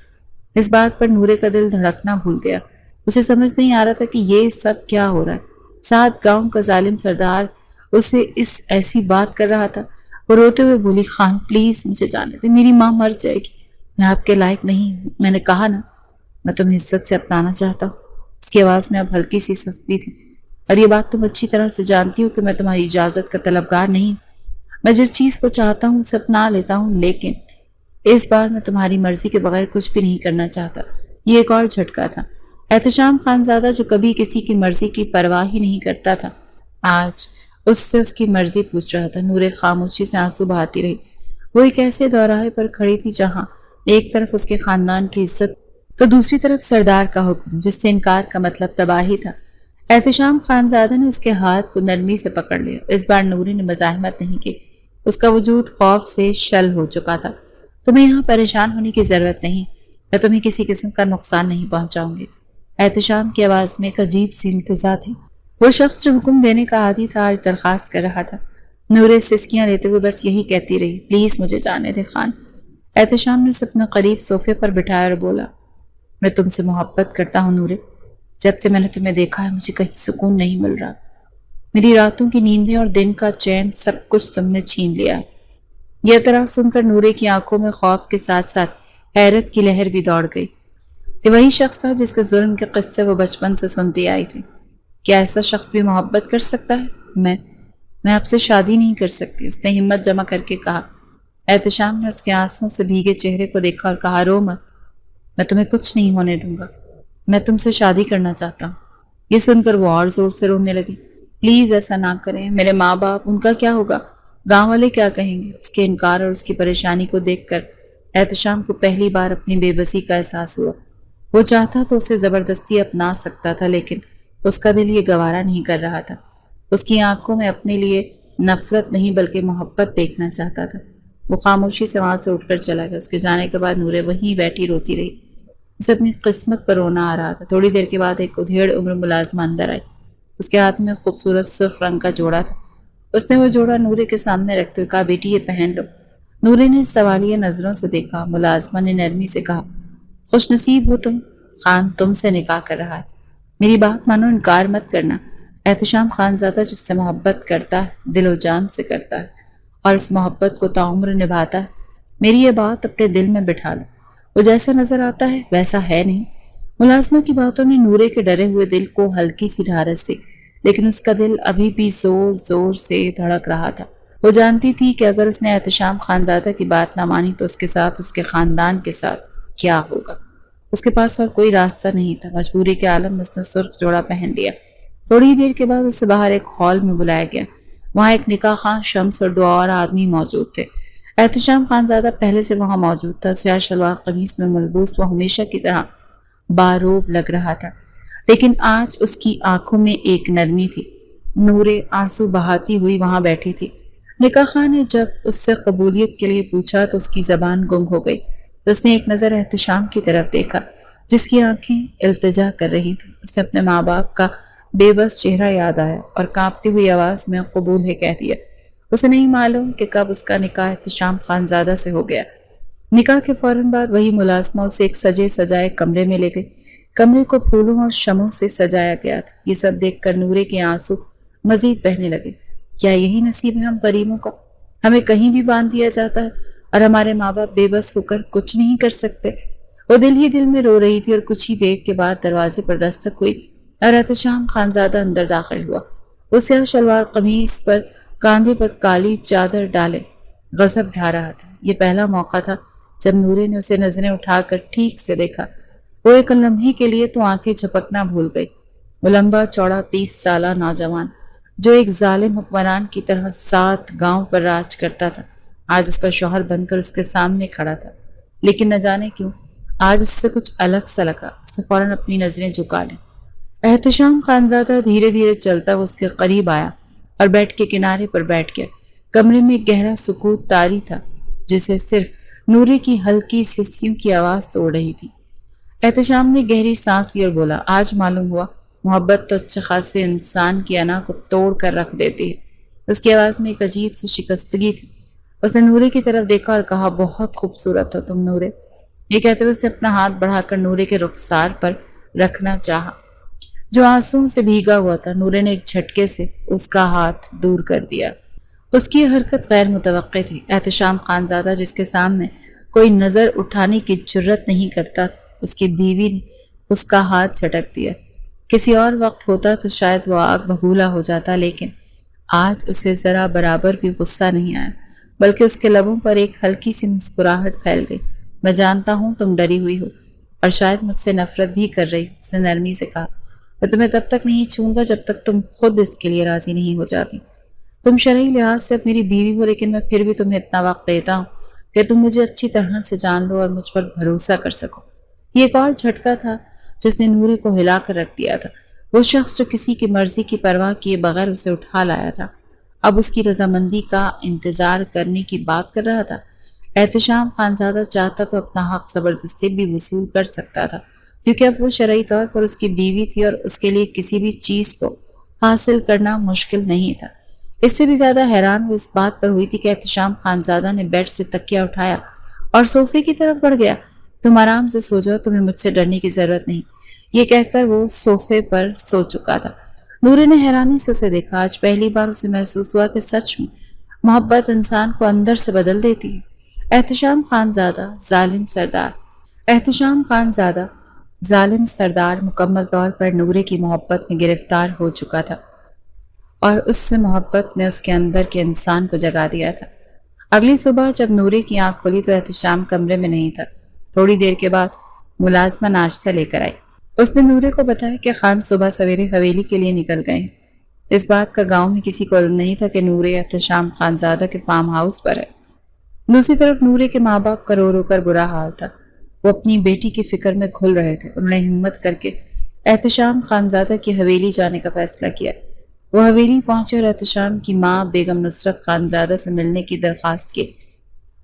Speaker 1: اس بات پر نورے کا دل دھڑکنا بھول گیا۔ اسے سمجھ نہیں آ رہا تھا کہ یہ سب کیا ہو رہا ہے۔ ساتھ گاؤں کا ظالم سردار اسے اس ایسی بات کر رہا تھا۔ وہ روتے ہوئے بولی، خان پلیز مجھے جانے دے، میری ماں مر جائے گی، میں آپ کے لائق نہیں ہوں۔ میں نے کہا نا، میں تمہیں عزت سے اپنانا چاہتا ہوں۔ اس کی آواز میں اب ہلکی سی سختی تھی۔ اور یہ بات تم اچھی طرح سے جانتی ہو کہ میں تمہاری اجازت کا طلبگار نہیں۔ میں جس چیز کو چاہتا ہوں اسے اپنا لیتا ہوں، لیکن اس بار میں تمہاری مرضی کے بغیر کچھ بھی نہیں کرنا چاہتا۔ یہ ایک اور جھٹکا تھا۔ احتشام خانزادہ جو کبھی کسی کی مرضی کی پرواہ ہی نہیں کرتا تھا، آج اس سے اس کی مرضی پوچھ رہا تھا۔ نورے خاموشی سے آنسو بہاتی رہی۔ وہ ایک ایسے دوراہے پر کھڑی تھی جہاں ایک طرف اس کے خاندان کی عزت تو دوسری طرف سردار کا حکم، جس سے انکار کا مطلب تباہی تھا۔ احتشام خانزادہ نے اس کے ہاتھ کو نرمی سے پکڑ لیا۔ اس بار نوری نے مزاحمت نہیں کی۔ اس کا وجود خوف سے شل ہو چکا تھا۔ تمہیں یہاں پریشان ہونے کی ضرورت نہیں، میں تمہیں کسی قسم کا نقصان نہیں پہنچاؤں گی۔ احتشام کی آواز میں ایک عجیب سی التجا تھی۔ وہ شخص جو حکم دینے کا عادی تھا آج درخواست کر رہا تھا۔ نورے سسکیاں لیتے ہوئے بس یہی کہتی رہی، پلیز مجھے جانے دے خان۔ احتشام نے اسے اپنا قریب صوفے پر بٹھایا اور بولا، میں تم سے محبت کرتا ہوں نورے۔ جب سے میں نے تمہیں دیکھا ہے مجھے کہیں سکون نہیں مل رہا۔ میری راتوں کی نیندیں اور دن کا چین سب کچھ تم نے چھین لیا ہے۔ یہ اعتراف سن کر نورے کی آنکھوں میں خوف کے ساتھ ساتھ حیرت کی لہر بھی دوڑ گئی۔ یہ وہی شخص تھا جس کے ظلم کے قصے وہ بچپن سے سنتی آئی تھی۔ کیا ایسا شخص بھی محبت کر سکتا ہے؟ میں آپ سے شادی نہیں کر سکتی، اس نے ہمت جمع کر کے کہا۔ احتشام نے اس کے آنسوں سے بھیگے چہرے کو دیکھا اور کہا، رو مت، میں تمہیں کچھ نہیں ہونے دوں گا، میں تم سے شادی کرنا چاہتا ہوں۔ یہ سن کر وہ اور زور سے رونے لگی۔ پلیز ایسا نہ کریں، میرے ماں باپ، ان کا کیا ہوگا؟ گاؤں والے کیا کہیں گے؟ اس کے انکار اور اس کی پریشانی کو دیکھ کر احتشام کو پہلی بار اپنی بے بسی کا احساس ہوا۔ وہ چاہتا تو اسے زبردستی اپنا سکتا تھا، لیکن اس کا دل یہ گوارا نہیں کر رہا تھا۔ اس کی آنکھوں میں اپنے لیے نفرت نہیں بلکہ محبت دیکھنا چاہتا تھا۔ وہ خاموشی سے وہاں سے اٹھ کر چلا گیا۔ اس کے جانے کے بعد نورے وہیں بیٹھی روتی رہی۔ اسے اپنی قسمت پر رونا آ رہا تھا۔ تھوڑی دیر کے بعد ایک ادھیڑ عمر ملازمہ اندر آئی۔ اس کے ہاتھ میں خوبصورت سرخ رنگ کا جوڑا تھا۔ اس نے وہ جوڑا نورے کے سامنے رکھتے ہوئے کہا، بیٹی یہ پہن لو۔ نورے نے سوالیہ نظروں سے دیکھا۔ ملازمہ نے نرمی سے کہا، خوش نصیب ہو تم، خان تم سے نکاح کر رہا ہے، میری بات مانو، انکار مت کرنا۔ احتشام خانزادہ جس سے محبت کرتا ہے دل و جان سے کرتا ہے اور اس محبت کو تعمر نبھاتا ہے، میری یہ بات اپنے دل میں بٹھا لو، وہ جیسا نظر آتا ہے ویسا ہے نہیں۔ ملازمہ کی باتوں نے نورے کے ڈرے ہوئے دل کو ہلکی سی ڈھارس دی، لیکن اس کا دل ابھی بھی زور زور سے دھڑک رہا تھا۔ وہ جانتی تھی کہ اگر اس نے احتشام خانزادہ کی بات نہ مانی تو اس کے ساتھ، اس کے خاندان کے ساتھ کیا ہوگا۔ اس کے پاس اور کوئی راستہ نہیں تھا۔ مجبوری کے عالم میں اس نے سرخ جوڑا پہن لیا۔ تھوڑی دیر کے بعد اسے باہر ایک ہال میں بلایا گیا۔ وہاں ایک نکاح خواہ شمس اور 2 اور آدمی موجود تھے۔ احتشام خانزادہ پہلے سے وہاں موجود تھا۔ سیاہ شلوار قمیص میں ملبوس وہ ہمیشہ کی طرح باروب لگ رہا تھا، لیکن آج اس کی آنکھوں میں ایک نرمی تھی۔ نورے آنسو بہاتی ہوئی وہاں بیٹھی تھی۔ نکاح خواہ نے جب اس سے قبولیت کے لیے پوچھا تو اس کی زبان گنگ ہو گئی۔ تو اس نے ایک نظر احتشام کی طرف دیکھا جس کی آنکھیں التجا کر رہی تھیں۔ اس نے اپنے ماں باپ کا بے بس چہرہ یاد آیا اور کانپتی ہوئی آواز میں قبول ہے کہہ دیا۔ اسے نہیں معلوم کہ کب اس کا نکاح احتشام خانزادہ سے ہو گیا۔ نکاح کے فوراً بعد وہی ملازمہ اسے ایک سجے سجائے کمرے میں لے گئی۔ کمرے کو پھولوں اور شمعوں سے سجایا گیا تھا۔ یہ سب دیکھ کر نورے کے آنسو مزید بہنے لگے۔ کیا یہی نصیب ہے ہم غریبوں کا؟ ہمیں کہیں بھی باندھ دیا جاتا ہے اور ہمارے ماں باپ بے بس ہو کر کچھ نہیں کر سکتے۔ وہ دل ہی دل میں رو رہی تھی اور کچھ ہی دیر کے بعد دروازے پر دستک ہوئی اور احتشام خانزادہ اندر داخل ہوا۔ وہ سیاہ شلوار قمیص پر کاندھے پر کالی چادر ڈالے غضب ڈھا رہا تھا۔ یہ پہلا موقع تھا جب نورے نے اسے نظریں اٹھا کر ٹھیک سے دیکھا۔ وہ ایک لمحے کے لیے تو آنکھیں جھپکنا بھول گئی۔ وہ لمبا چوڑا 30 سالہ نوجوان جو ایک ظالم حکمران کی طرح 7 گاؤں پر راج کرتا تھا، آج اس کا شوہر بن کر اس کے سامنے کھڑا تھا۔ لیکن نہ جانے کیوں آج اس سے کچھ الگ سا لگا۔ اس نے فوراً اپنی نظریں جھکا لیں۔ احتشام خانزادہ دھیرے دھیرے چلتا وہ اس کے قریب آیا اور بیٹھ کے کنارے پر بیٹھ گیا۔ کمرے میں گہرا سکوت طاری تھا جسے صرف نورے کی ہلکی سسکیوں کی آواز توڑ رہی تھی۔ احتشام نے گہری سانس لی اور بولا، آج معلوم ہوا محبت تو اچھے خاصے انسان کی انا کو توڑ کر رکھ دیتی ہے۔ اس کی آواز میں ایک عجیب سی شکستگی تھی۔ اس نے نورے کی طرف دیکھا اور کہا، بہت خوبصورت ہو تم نورے۔ یہ کہتے ہوئے اس نے اپنا ہاتھ بڑھا کر نورے کے رخسار پر رکھنا چاہا جو آنسوؤں سے بھیگا ہوا تھا۔ نورے نے ایک جھٹکے سے اس کا ہاتھ دور کر دیا۔ اس کی یہ حرکت غیر متوقع تھی۔ احتشام خانزادہ جس کے سامنے کوئی نظر اٹھانے کی جرت نہیں کرتا تھا، اس کی بیوی نے اس کا ہاتھ جھٹک دیا۔ کسی اور وقت ہوتا تو شاید وہ آگ بگولا ہو جاتا، لیکن آج اسے ذرا برابر بھی غصہ نہیں آیا، بلکہ اس کے لبوں پر ایک ہلکی سی مسکراہٹ پھیل گئی۔ میں جانتا ہوں تم ڈری ہوئی ہو اور شاید مجھ سے نفرت بھی کر رہی ہو، اس نے نرمی سے کہا۔ میں تمہیں تب تک نہیں چھوؤں گا جب تک تم خود اس کے لیے راضی نہیں ہو جاتی۔ تم شرعی لحاظ سے اب میری بیوی ہو، لیکن میں پھر بھی تمہیں اتنا وقت دیتا ہوں کہ تم مجھے اچھی طرح سے جان لو اور مجھ پر بھروسہ کر سکو۔ یہ ایک اور جھٹکا تھا جس نے نورے کو ہلا کر رکھ دیا تھا۔ وہ شخص جو کسی کی مرضی کی پرواہ کیے بغیر اسے اٹھا لایا تھا، اب اس کی رضامندی کا انتظار کرنے کی بات کر رہا تھا۔ احتشام خانزادہ چاہتا تو اپنا حق زبردستی بھی وصول کر سکتا تھا، کیونکہ اب وہ شرعی طور پر اس کی بیوی تھی اور اس کے لیے کسی بھی چیز کو حاصل کرنا مشکل نہیں تھا۔ اس سے بھی زیادہ حیران وہ اس بات پر ہوئی تھی کہ احتشام خانزادہ نے بیڈ سے تکیہ اٹھایا اور صوفے کی طرف بڑھ گیا۔ تم آرام سے سو جاؤ، تمہیں مجھ سے ڈرنے کی ضرورت نہیں، یہ کہہ کر وہ صوفے پر سو چکا تھا۔ نورے نے حیرانی سے اسے دیکھا۔ آج پہلی بار اسے محسوس ہوا کہ سچ میں محبت انسان کو اندر سے بدل دیتی ہے۔ احتشام خانزادہ ظالم سردار مکمل طور پر نورے کی محبت میں گرفتار ہو چکا تھا اور اس سے محبت نے اس کے اندر کے انسان کو جگا دیا تھا۔ اگلی صبح جب نورے کی آنکھ کھلی تو احتشام کمرے میں نہیں تھا۔ تھوڑی دیر کے بعد ملازمہ ناشتہ لے کر آئی۔ اس نے نورے کو بتایا کہ خان صبح سویرے حویلی کے لیے نکل گئے ہیں۔ اس بات کا گاؤں میں کسی کو علم نہیں تھا کہ نورے احتشام خانزادہ کے فارم ہاؤس پر ہے۔ دوسری طرف نورے کے ماں باپ کا رو رو کر برا حال تھا۔ وہ اپنی بیٹی کی فکر میں گھل رہے تھے۔ انہوں نے ہمت کر کے احتشام خانزادہ کی حویلی جانے کا فیصلہ کیا۔ وہ حویلی پہنچے اور احتشام کی ماں بیگم نصرت خانزادہ سے ملنے کی درخواست کی۔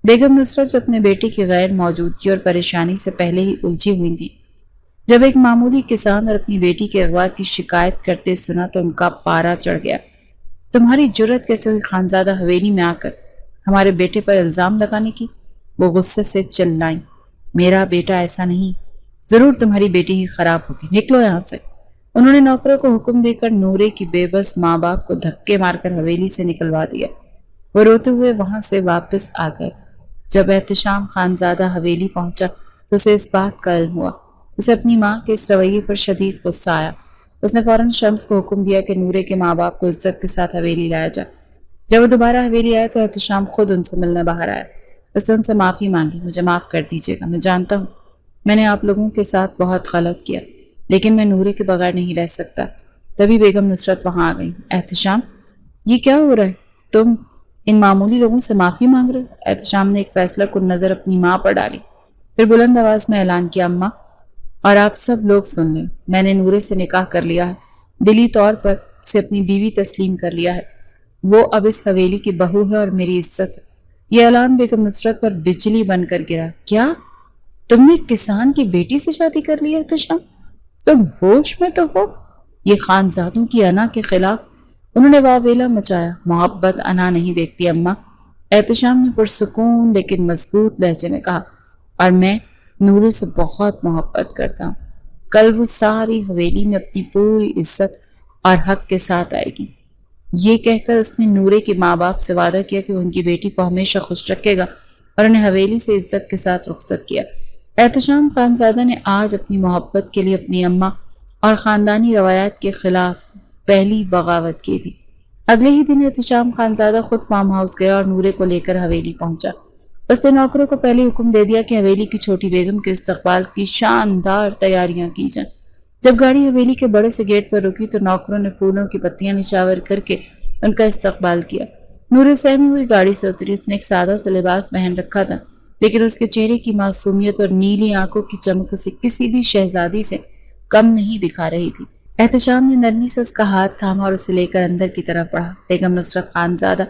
Speaker 1: بیگم نصرت جو اپنے بیٹے کی غیر موجودگی اور پریشانی سے پہلے ہی الجھی ہوئی تھی، جب ایک معمولی کسان اور اپنی بیٹی کے اغوا کی شکایت کرتے سنا تو ان کا پارا چڑھ گیا۔ تمہاری جرت کیسے ہوئی خانزادہ حویلی میں آ کر ہمارے بیٹے پر الزام لگانے کی؟ وہ غصے سے چلائیں، میرا بیٹا ایسا نہیں، ضرور تمہاری بیٹی ہی خراب ہوگی، نکلو یہاں سے۔ انہوں نے نوکروں کو حکم دے کر نورے کی بے بس ماں باپ کو دھکے مار کر حویلی سے نکلوا دیا۔ وہ روتے ہوئے وہاں سے واپس آ گئے۔ جب احتشام خانزادہ حویلی پہنچا تو اسے اس بات کا علم ہوا۔ اسے اپنی ماں کے اس رویے پر شدید غصہ آیا۔ اس نے فوراً شمس کو حکم دیا کہ نورے کے ماں باپ کو عزت کے ساتھ حویلی لایا جائے۔ جب وہ دوبارہ حویلی آئے تو احتشام خود ان سے ملنے باہر آیا۔ اس نے ان سے معافی مانگی، مجھے معاف کر دیجیے گا، میں جانتا ہوں میں نے آپ لوگوں کے ساتھ بہت غلط کیا، لیکن میں نورے کے بغیر نہیں رہ سکتا۔ تبھی بیگم نصرت وہاں آ گئی۔ احتشام، یہ کیا ہو رہا ہے؟ تم ان معمولی لوگوں سے معافی مانگ رہے ہو؟ احتشام نے ایک فیصلہ کن نظر اپنی ماں پر ڈالی، پھر بلند آواز میں اعلان کیا، اماں اور آپ سب لوگ سن لیں، میں نے نورے سے نکاح کر لیا ہے، دلی طور پر اسے اپنی بیوی تسلیم کر لیا ہے۔ وہ اب اس حویلی کی بہو ہے اور میری عزت ہے۔ یہ اعلان بیگم نصرت پر بجلی بن کر گرا۔ کیا تم نے کسان کی بیٹی سے شادی کر لی ہے احتشام؟ تم ہوش میں تو ہو؟ یہ خانزادوں کی انا کے خلاف۔ انہوں نے واویلا مچایا۔ محبت انا نہیں دیکھتی اماں، احتشام نے پرسکون لیکن مضبوط لہجے میں کہا، اور میں نورے سے بہت محبت کرتا ہوں۔ کل وہ ساری حویلی میں اپنی پوری عزت اور حق کے ساتھ آئے گی۔ یہ کہہ کر اس نے نورے کے ماں باپ سے وعدہ کیا کہ وہ ان کی بیٹی کو ہمیشہ خوش رکھے گا اور انہیں حویلی سے عزت کے ساتھ رخصت کیا۔ احتشام خانزادہ نے آج اپنی محبت کے لیے اپنی اماں اور خاندانی روایات کے خلاف پہلی بغاوت کی تھی۔ اگلے ہی دن احتشام خانزادہ خود فارم ہاؤس گیا اور نورے کو لے کر حویلی پہنچا۔ اس نے نوکروں کو پہلے حکم دے دیا کہ حویلی کی چھوٹی بیگم کے استقبال کی شاندار تیاریاں کی جائیں۔ جب گاڑی حویلی کے بڑے سے گیٹ پر رکی تو نوکروں نے پھولوں کی پتیاں نچاور کر کے ان کا استقبال کیا۔ نورے سہمی ہوئی گاڑی سے اتری۔ اس نے ایک سادہ سا لباس پہن رکھا تھا، لیکن اس کے چہرے کی معصومیت اور نیلی آنکھوں کی چمک اسے کسی بھی شہزادی سے کم نہیں دکھا رہی تھی۔ احتشام نے نرمی سے اس کا ہاتھ تھاما اور اسے لے کر اندر کی طرف بڑھا۔ بیگم نصرت خانزادہ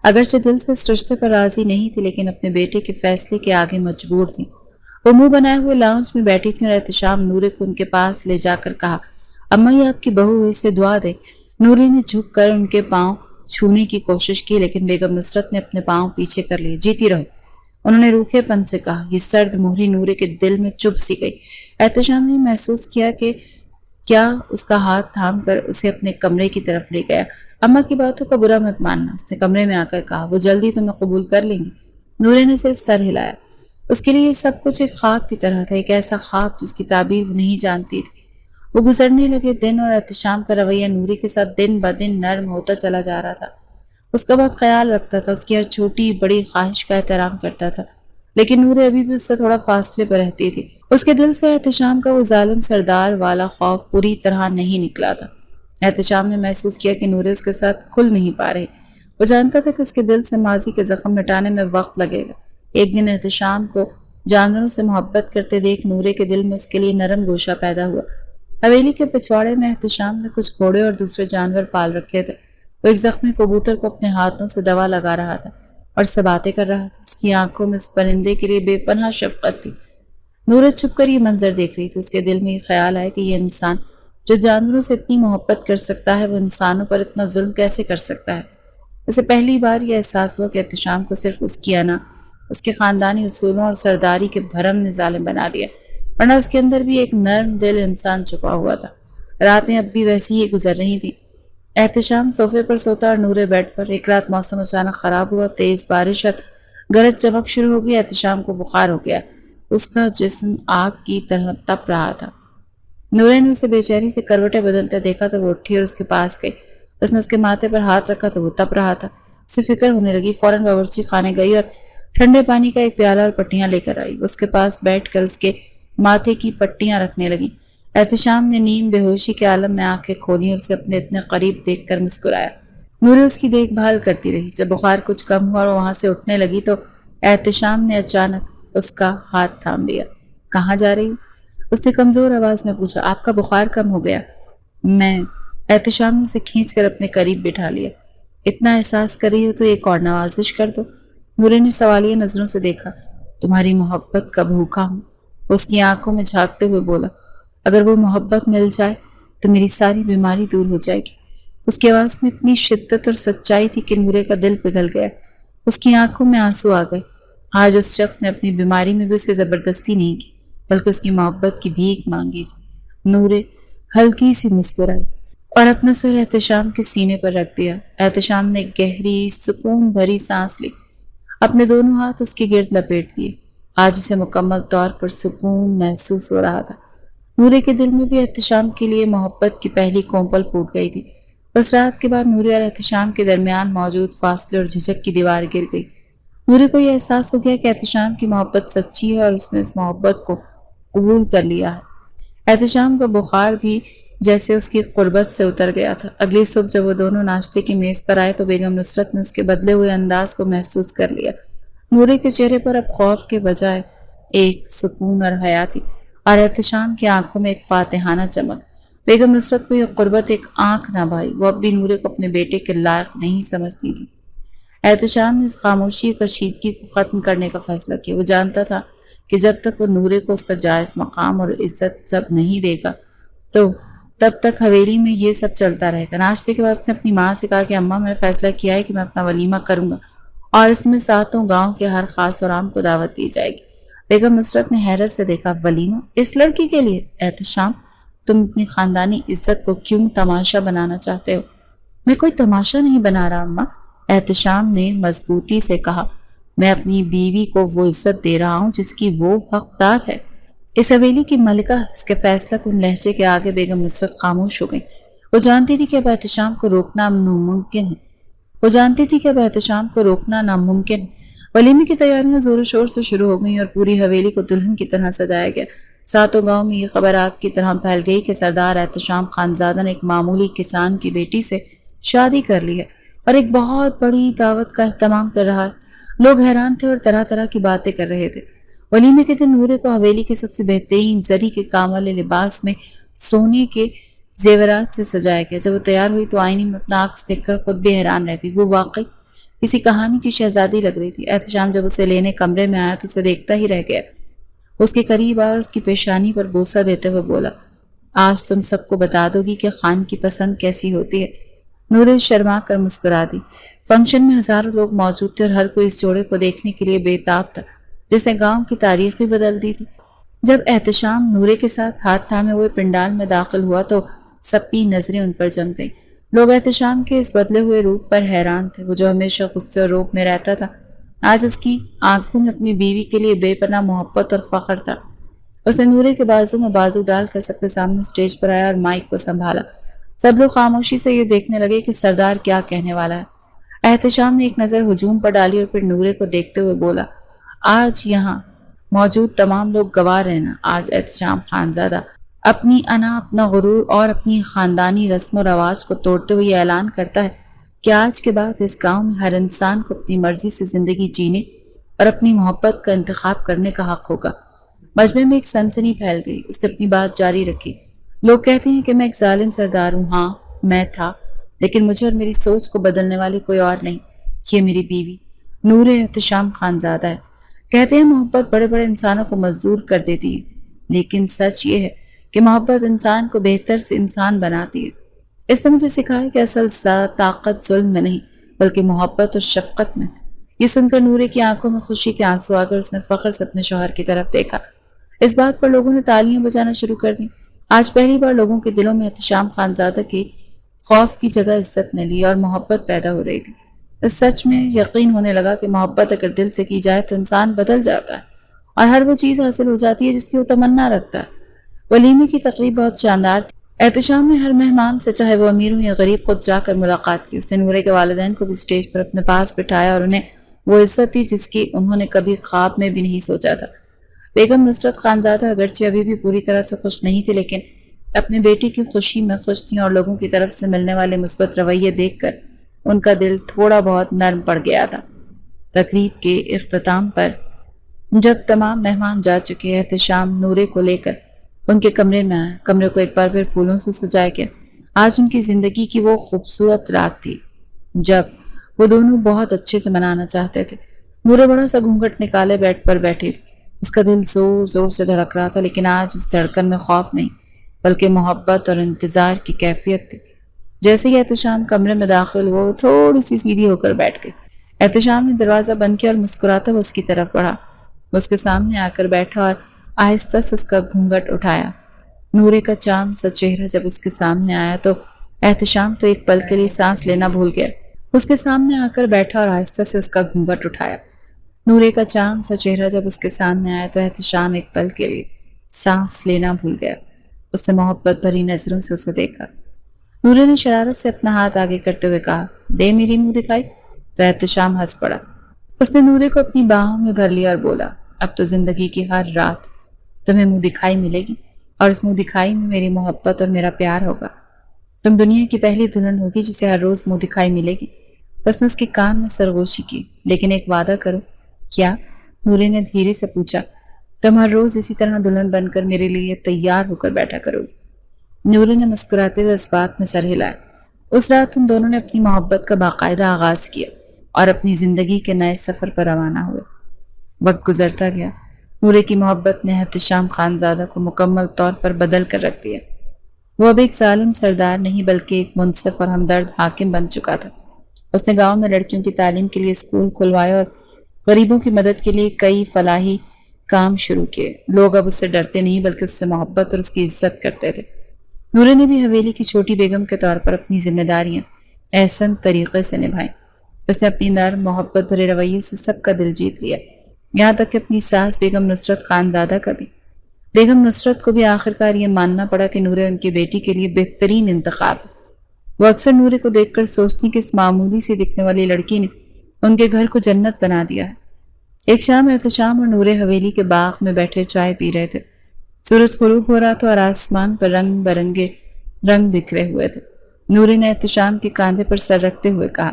Speaker 1: اگرچہ دل سے اس رشتے پر راضی نہیں تھی، لیکن اپنے بیٹے کے فیصلے کے آگے مجبور تھی۔ وہ منہ بنائے ہوئے لاؤنج میں بیٹھی تھی اور احتشام نورے کو ان کے پاس لے جا کر کہا، اماں یہ آپ کی بہو ہے، اسے دعا دے۔ نورے نے جھک کر ان کے پاؤں چھونے کی کوشش کی، لیکن بیگم نصرت نے اپنے پاؤں پیچھے کر لیے۔ جیتی رہو، انہوں نے روکھے پن سے کہا۔ یہ سرد مہری نورے کے دل میں چبھ سی گئی۔ احتشام نے محسوس کیا کہ کیا اس کا ہاتھ تھام کر اسے اپنے کمرے کی طرف لے گیا۔ اماں کی باتوں کا برا مت ماننا، اس نے کمرے میں آ کر کہا، وہ جلدی تمہیں قبول کر لیں گی۔ نورے نے صرف سر ہلایا۔ اس کے لیے یہ سب کچھ ایک خواب کی طرح تھا، ایک ایسا خواب جس کی تعبیر وہ نہیں جانتی تھی۔ وہ گزرنے لگے دن اور احتشام کا رویہ نورے کے ساتھ دن بدن نرم ہوتا چلا جا رہا تھا۔ اس کا بہت خیال رکھتا تھا، اس کی ہر چھوٹی بڑی خواہش کا احترام کرتا تھا، لیکن نورے ابھی بھی اس سے تھوڑا فاصلے پر رہتی تھی۔ اس کے دل سے احتشام کا وہ ظالم سردار والا خوف پوری طرح نہیں نکلا تھا۔ احتشام نے محسوس کیا کہ نورے اس کے ساتھ کھل نہیں پا رہی۔ وہ جانتا تھا کہ اس کے دل سے ماضی کے زخم مٹانے میں وقت لگے گا۔ ایک دن احتشام کو جانوروں سے محبت کرتے دیکھ نورے کے دل میں اس کے لیے نرم گوشہ پیدا ہوا۔ حویلی کے پچھواڑے میں احتشام نے کچھ گھوڑے اور دوسرے جانور پال رکھے تھے۔ وہ ایک زخمی کبوتر کو اپنے ہاتھوں سے دوا لگا رہا تھا اور سے باتیں کر رہا تھا۔ اس کی آنکھوں میں اس پرندے کے لیے بے پناہ شفقت تھی۔ نورے چھپ کر یہ منظر دیکھ رہی تھی۔ اس کے دل میں یہ خیال آیا کہ یہ انسان جو جانوروں سے اتنی محبت کر سکتا ہے، وہ انسانوں پر اتنا ظلم کیسے کر سکتا ہے۔ اسے پہلی بار یہ احساس ہوا کہ احتشام کو صرف اس کی انا، اس کے خاندانی اصولوں اور سرداری کے بھرم نے ظالم بنا دیا، ورنہ اس کے اندر بھی ایک نرم دل انسان چھپا ہوا تھا۔ راتیں اب بھی ویسی ہی گزر رہی تھیں۔ احتشام صوفے پر سوتا اور نورے بیڈ پر۔ ایک رات موسم اچانک خراب ہوا، تیز بارش اور گرج چمک شروع ہو گئی۔ احتشام کو بخار ہو گیا، اس کا جسم آگ کی طرح تپ رہا تھا۔ نورے نے اسے بے چینی سے کروٹیں بدلتے دیکھا تو وہ اٹھی اور اس کے پاس گئی۔ اس نے اس کے ماتھے پر ہاتھ رکھا تو وہ تپ رہا تھا۔ اسے فکر ہونے لگی، فوراً باورچی خانے گئی اور ٹھنڈے پانی کا ایک پیالہ اور پٹیاں لے کر آئی۔ اس کے پاس بیٹھ کر اس کے ماتھے کی پٹیاں رکھنے لگی۔ احتشام نے نیم بے ہوشی کے عالم میں آنکھیں کھولی اور اسے اپنے اتنے قریب دیکھ کر مسکرایا۔ نورے اس کی دیکھ بھال کرتی رہی۔ جب بخار کچھ کم ہوا اور وہاں سے اٹھنے لگی تو احتشام نے اچانک اس کا ہاتھ تھام لیا۔ کہاں جا رہی ہوں؟ اس نے کمزور آواز میں پوچھا۔ آپ کا بخار کم ہو گیا؟ میں۔ احتشام نے اسے کھینچ کر اپنے قریب بٹھا لیا۔ اتنا احساس کر رہی ہو تو ایک اور نوازش کر دو۔ نورے نے سوالیہ نظروں سے دیکھا۔ تمہاری محبت کا بھوکا ہوں، اس کی آنکھوں میں جھانکتے ہوئے بولا۔ اگر وہ محبت مل جائے تو میری ساری بیماری دور ہو جائے گی۔ اس کی آواز میں اتنی شدت اور سچائی تھی کہ نورے کا دل پگھل گیا۔ اس کی آنکھوں میں آنسو آ گئے۔ آج اس شخص نے اپنی بیماری میں بھی اسے زبردستی نہیں کی بلکہ اس کی محبت کی بھیک مانگی تھی۔ نورے ہلکی سی مسکرائی اور اپنا سر احتشام کے سینے پر رکھ دیا۔ احتشام نے گہری سکون بھری سانس لی، اپنے دونوں ہاتھ اس کے گرد لپیٹ لیے۔ آج اسے مکمل طور پر سکون محسوس ہو رہا تھا۔ نورے کے دل میں بھی احتشام کے لیے محبت کی پہلی کومپل پھوٹ گئی تھی۔ بس رات کے بعد نورے اور احتشام کے درمیان موجود فاصلے اور جھجک کی دیوار گر گئی۔ نورے کو یہ احساس ہو گیا کہ احتشام کی محبت سچی ہے اور اس نے اس محبت کو قبول کر لیا ہے۔ احتشام کا بخار بھی جیسے اس کی قربت سے اتر گیا تھا۔ اگلی صبح جب وہ دونوں ناشتے کی میز پر آئے تو بیگم نصرت نے اس کے بدلے ہوئے انداز کو محسوس کر لیا۔ نورے کے چہرے پر اب خوف کے بجائے ایک سکون اور حیا تھی اور احتشام کی آنکھوں میں ایک فاتحانہ چمک۔ بیگم نصرت کو یہ قربت ایک آنکھ نہ بھائی، وہ اب بھی نورے کو اپنے بیٹے کے لائق نہیں سمجھتی تھی۔ احتشام نے اس خاموشی اور کشیدگی کو ختم کرنے کا فیصلہ کیا۔ وہ جانتا تھا کہ جب تک وہ نورے کو اس کا جائز مقام اور عزت سب نہیں دے گا تو تب تک حویلی میں یہ سب چلتا رہے گا۔ ناشتے کے بعد اس نے اپنی ماں سے کہا کہ اماں میں نے فیصلہ کیا ہے کہ میں اپنا ولیمہ کروں گا اور اس میں ساتوں گاؤں کے ہر خاص اور عام کو دعوت دی جائے گی۔ بیگم نصرت نے حیرت سے دیکھا، ولیمہ اس لڑکی کے لیے؟ احتشام، تم اپنی خاندانی عزت کو کیوں تماشا بنانا چاہتے ہو؟ میں کوئی تماشا نہیں بنا رہا اماں، احتشام نے مضبوطی سے کہا۔ میں اپنی بیوی کو وہ عزت دے رہا ہوں جس کی وہ حقدار ہے۔ اس حویلی کی ملکہ اس کے فیصلہ کن لہجے کے آگے بیگم نصرت خاموش ہو گئی۔ وہ جانتی تھی کہ اب احتشام کو روکنا ناممکن ہے۔ ولیمے کی تیاریاں زور و شور سے شروع ہو گئیں اور پوری حویلی کو دلہن کی طرح سجایا گیا۔ ساتوں گاؤں میں یہ خبر آگ کی طرح پھیل گئی کہ سردار احتشام خانزادہ نے ایک معمولی کسان کی بیٹی سے شادی کر لی ہے اور ایک بہت بڑی دعوت کا اہتمام کر رہا ہے۔ لوگ حیران تھے اور طرح طرح کی باتیں کر رہے تھے۔ ولیمے کے دن نورے کو حویلی کے سب سے بہترین زری کے کام والے لباس میں سونے کے زیورات سے سجایا گیا۔ جب وہ تیار ہوئی تو آئینے میں اپنا عکس دیکھ کر خود بھی حیران رہ گئی۔ وہ واقعی کسی کہانی کی شہزادی لگ رہی تھی۔ احتشام جب اسے لینے کمرے میں آیا تو اسے دیکھتا ہی رہ گیا۔ اس کے قریب آیا اور اس کی پیشانی پر بوسہ دیتے ہوئے بولا، آج تم سب کو بتا دو گی کہ خان کی پسند کیسی ہوتی ہے۔ نورے شرما کر مسکرا دی۔ فنکشن میں ہزاروں لوگ موجود تھے اور ہر کوئی اس جوڑے کو دیکھنے کے لیے بے تاب تھا جس نے گاؤں کی تاریخ بھی بدل دی تھی۔ جب احتشام نورے کے ساتھ ہاتھ تھامے ہوئے پنڈال میں داخل ہوا تو سب کی نظریں ان پر جم گئیں۔ لوگ احتشام کے اس بدلے ہوئے روپ پر حیران تھے۔ وہ جو ہمیشہ غصے اور روب میں رہتا تھا، آج اس کی آنکھوں میں اپنی بیوی کے لیے بے پناہ محبت اور فخر تھا۔ اس نے نورے کے بازو میں بازو ڈال کر سب کے سامنے اسٹیج پر آیا اور مائک کو سنبھالا۔ سب لوگ خاموشی سے یہ دیکھنے لگے کہ سردار کیا کہنے والا ہے۔ احتشام نے ایک نظر ہجوم پر ڈالی اور پھر نورے کو دیکھتے ہوئے بولا، آج یہاں موجود تمام لوگ گواہ رہنا، آج احتشام خانزادہ اپنی انا، اپنا غرور اور اپنی خاندانی رسم و رواج کو توڑتے ہوئے یہ اعلان کرتا ہے کہ آج کے بعد اس گاؤں میں ہر انسان کو اپنی مرضی سے زندگی جینے اور اپنی محبت کا انتخاب کرنے کا حق ہوگا۔ مجمع میں ایک سنسنی پھیل گئی۔ اس نے اپنی بات جاری رکھی، لوگ کہتے ہیں کہ میں ایک ظالم سردار ہوں۔ ہاں میں تھا، لیکن مجھے اور میری سوچ کو بدلنے والی کوئی اور نہیں۔ یہ میری بیوی نور احتشام خانزادہ ہے۔ کہتے ہیں محبت بڑے بڑے انسانوں کو مزدور کر دیتی ہے، لیکن سچ یہ ہے کہ محبت انسان کو بہتر سے انسان بناتی ہے۔ اس نے مجھے سکھایا کہ اصل طاقت ظلم میں نہیں بلکہ محبت اور شفقت میں۔ یہ سن کر نورے کی آنکھوں میں خوشی کے آنسو آ کر اس نے فخر سے اپنے شوہر کی طرف دیکھا۔ اس بات پر لوگوں نے تالیاں بجانا شروع کر دی۔ آج پہلی بار لوگوں کے دلوں میں احتشام خانزادہ کے خوف کی جگہ عزت نے لی اور محبت پیدا ہو رہی تھی۔ اس سچ میں یقین ہونے لگا کہ محبت اگر دل سے کی جائے تو انسان بدل جاتا ہے اور ہر وہ چیز حاصل ہو جاتی ہے جس کی وہ تمنا رکھتا ہے۔ ولیمے کی تقریب بہت شاندار تھی۔ احتشام نے ہر مہمان سے، چاہے وہ امیر ہو یا غریب، خود جا کر ملاقات کی۔ اس نے نورے کے والدین کو بھی اسٹیج پر اپنے پاس بٹھایا اور انہیں وہ عزت دی جس کی انہوں نے کبھی خواب میں بھی نہیں سوچا تھا۔ بیگم نصرت خانزادہ اگرچہ ابھی بھی پوری طرح سے خوش نہیں تھی، لیکن اپنے بیٹی کی خوشی میں خوش تھیں اور لوگوں کی طرف سے ملنے والے مثبت رویے دیکھ کر ان کا دل تھوڑا بہت نرم پڑ گیا تھا۔ تقریب کے اختتام پر جب تمام مہمان جا چکے، احتشام نورے کو لے کر ان کے کمرے میں آیا۔ کمرے کو ایک بار پھر پھولوں سے سجایا گیا۔ آج ان کی زندگی کی وہ خوبصورت رات تھی جب وہ دونوں بہت اچھے سے منانا چاہتے تھے۔ نورے بڑا سا گھونگھٹ نکالے بیڈ پر بیٹھی تھی۔ اس کا دل زور زور سے دھڑک رہا تھا، لیکن آج اس دھڑکن میں خوف نہیں بلکہ محبت اور انتظار کی کیفیت تھی۔ جیسے ہی احتشام کمرے میں داخل وہ تھوڑی سی سیدھی ہو کر بیٹھ گئی۔ احتشام نے دروازہ بند کیا اور مسکراتا وہ اس کی طرف بڑھا۔ وہ اس کے سامنے آ کر بیٹھا اور آہستہ سے اس کا گھونگھٹ اٹھایا۔ نورے کا چاند سا چہرہ جب اس کے سامنے آیا تو احتشام تو ایک پل کے لیے سانس لینا بھول گیا۔ اس کے سامنے آ کر بیٹھا اور آہستہ سے اس کا گھونگھٹ اٹھایا۔ نورے کا چاند سا چہرہ جب اس کے سامنے آیا تو احتشام ایک پل کے لیے سانس لینا بھول گیا۔ اس نے محبت بھری نظروں سے اسے دیکھا۔ نورے نے شرارت سے اپنا ہاتھ آگے کرتے ہوئے کہا، دے میری منہ دکھائی۔ تو احتشام ہنس پڑا۔ اس نے نورے کو اپنی باہوں میں بھر لیا اور بولا، اب تو زندگی کی ہر رات تمہیں منہ دکھائی ملے گی، اور اس منہ دکھائی میں میری محبت اور میرا پیار ہوگا۔ تم دنیا کی پہلی دلہن ہوگی جسے ہر روز منہ دکھائی ملے گی۔ اس نے اس کے کان میں سرگوشی کی۔ لیکن ایک وعدہ کرو۔ کیا؟ نورے نے دھیرے سے پوچھا۔ تم ہر روز اسی طرح دلہن بن کر میرے لیے تیار ہو کر بیٹھا کرو گی۔ نورے نے مسکراتے ہوئے اس بات میں سر ہلایا۔ اس رات ان دونوں نے اپنی محبت کا باقاعدہ آغاز کیا اور اپنی زندگی کے نئے سفر پر روانہ ہوئے۔ وقت گزرتا گیا۔ نورے کی محبت نے احتشام خانزادہ کو مکمل طور پر بدل کر رکھ دیا۔ وہ اب ایک ظالم سردار نہیں بلکہ ایک منصف اور ہمدرد حاکم بن چکا تھا۔ اس نے گاؤں میں لڑکیوں کی تعلیم کے لیے اسکول کھلوائے اور غریبوں کی مدد کے لیے کئی فلاحی کام شروع کیے۔ لوگ اب اس سے ڈرتے نہیں بلکہ اس سے محبت اور اس کی عزت کرتے تھے۔ نورے نے بھی حویلی کی چھوٹی بیگم کے طور پر اپنی ذمہ داریاں احسن طریقے سے نبھائیں۔ اس نے اپنی نرم محبت بھرے رویے سے سب کا دل جیت لیا، یہاں تک کہ اپنی ساس بیگم نصرت خانزادہ کا بھی۔ بیگم نصرت کو بھی آخرکار یہ ماننا پڑا کہ نورے ان کی بیٹی کے لیے بہترین انتخاب ہے۔ وہ اکثر نورے کو دیکھ کر سوچتی کہ اس معمولی سی دکھنے والی لڑکی نے ان کے گھر کو جنت بنا دیا ہے۔ ایک شام احتشام اور نورے حویلی کے باغ میں بیٹھے چائے پی رہے تھے۔ سورج غروب ہو رہا تھا اور آسمان پر رنگ برنگے رنگ بکھرے ہوئے تھے۔ نورے نے احتشام کے کاندھے پر سر رکھتے ہوئے کہا،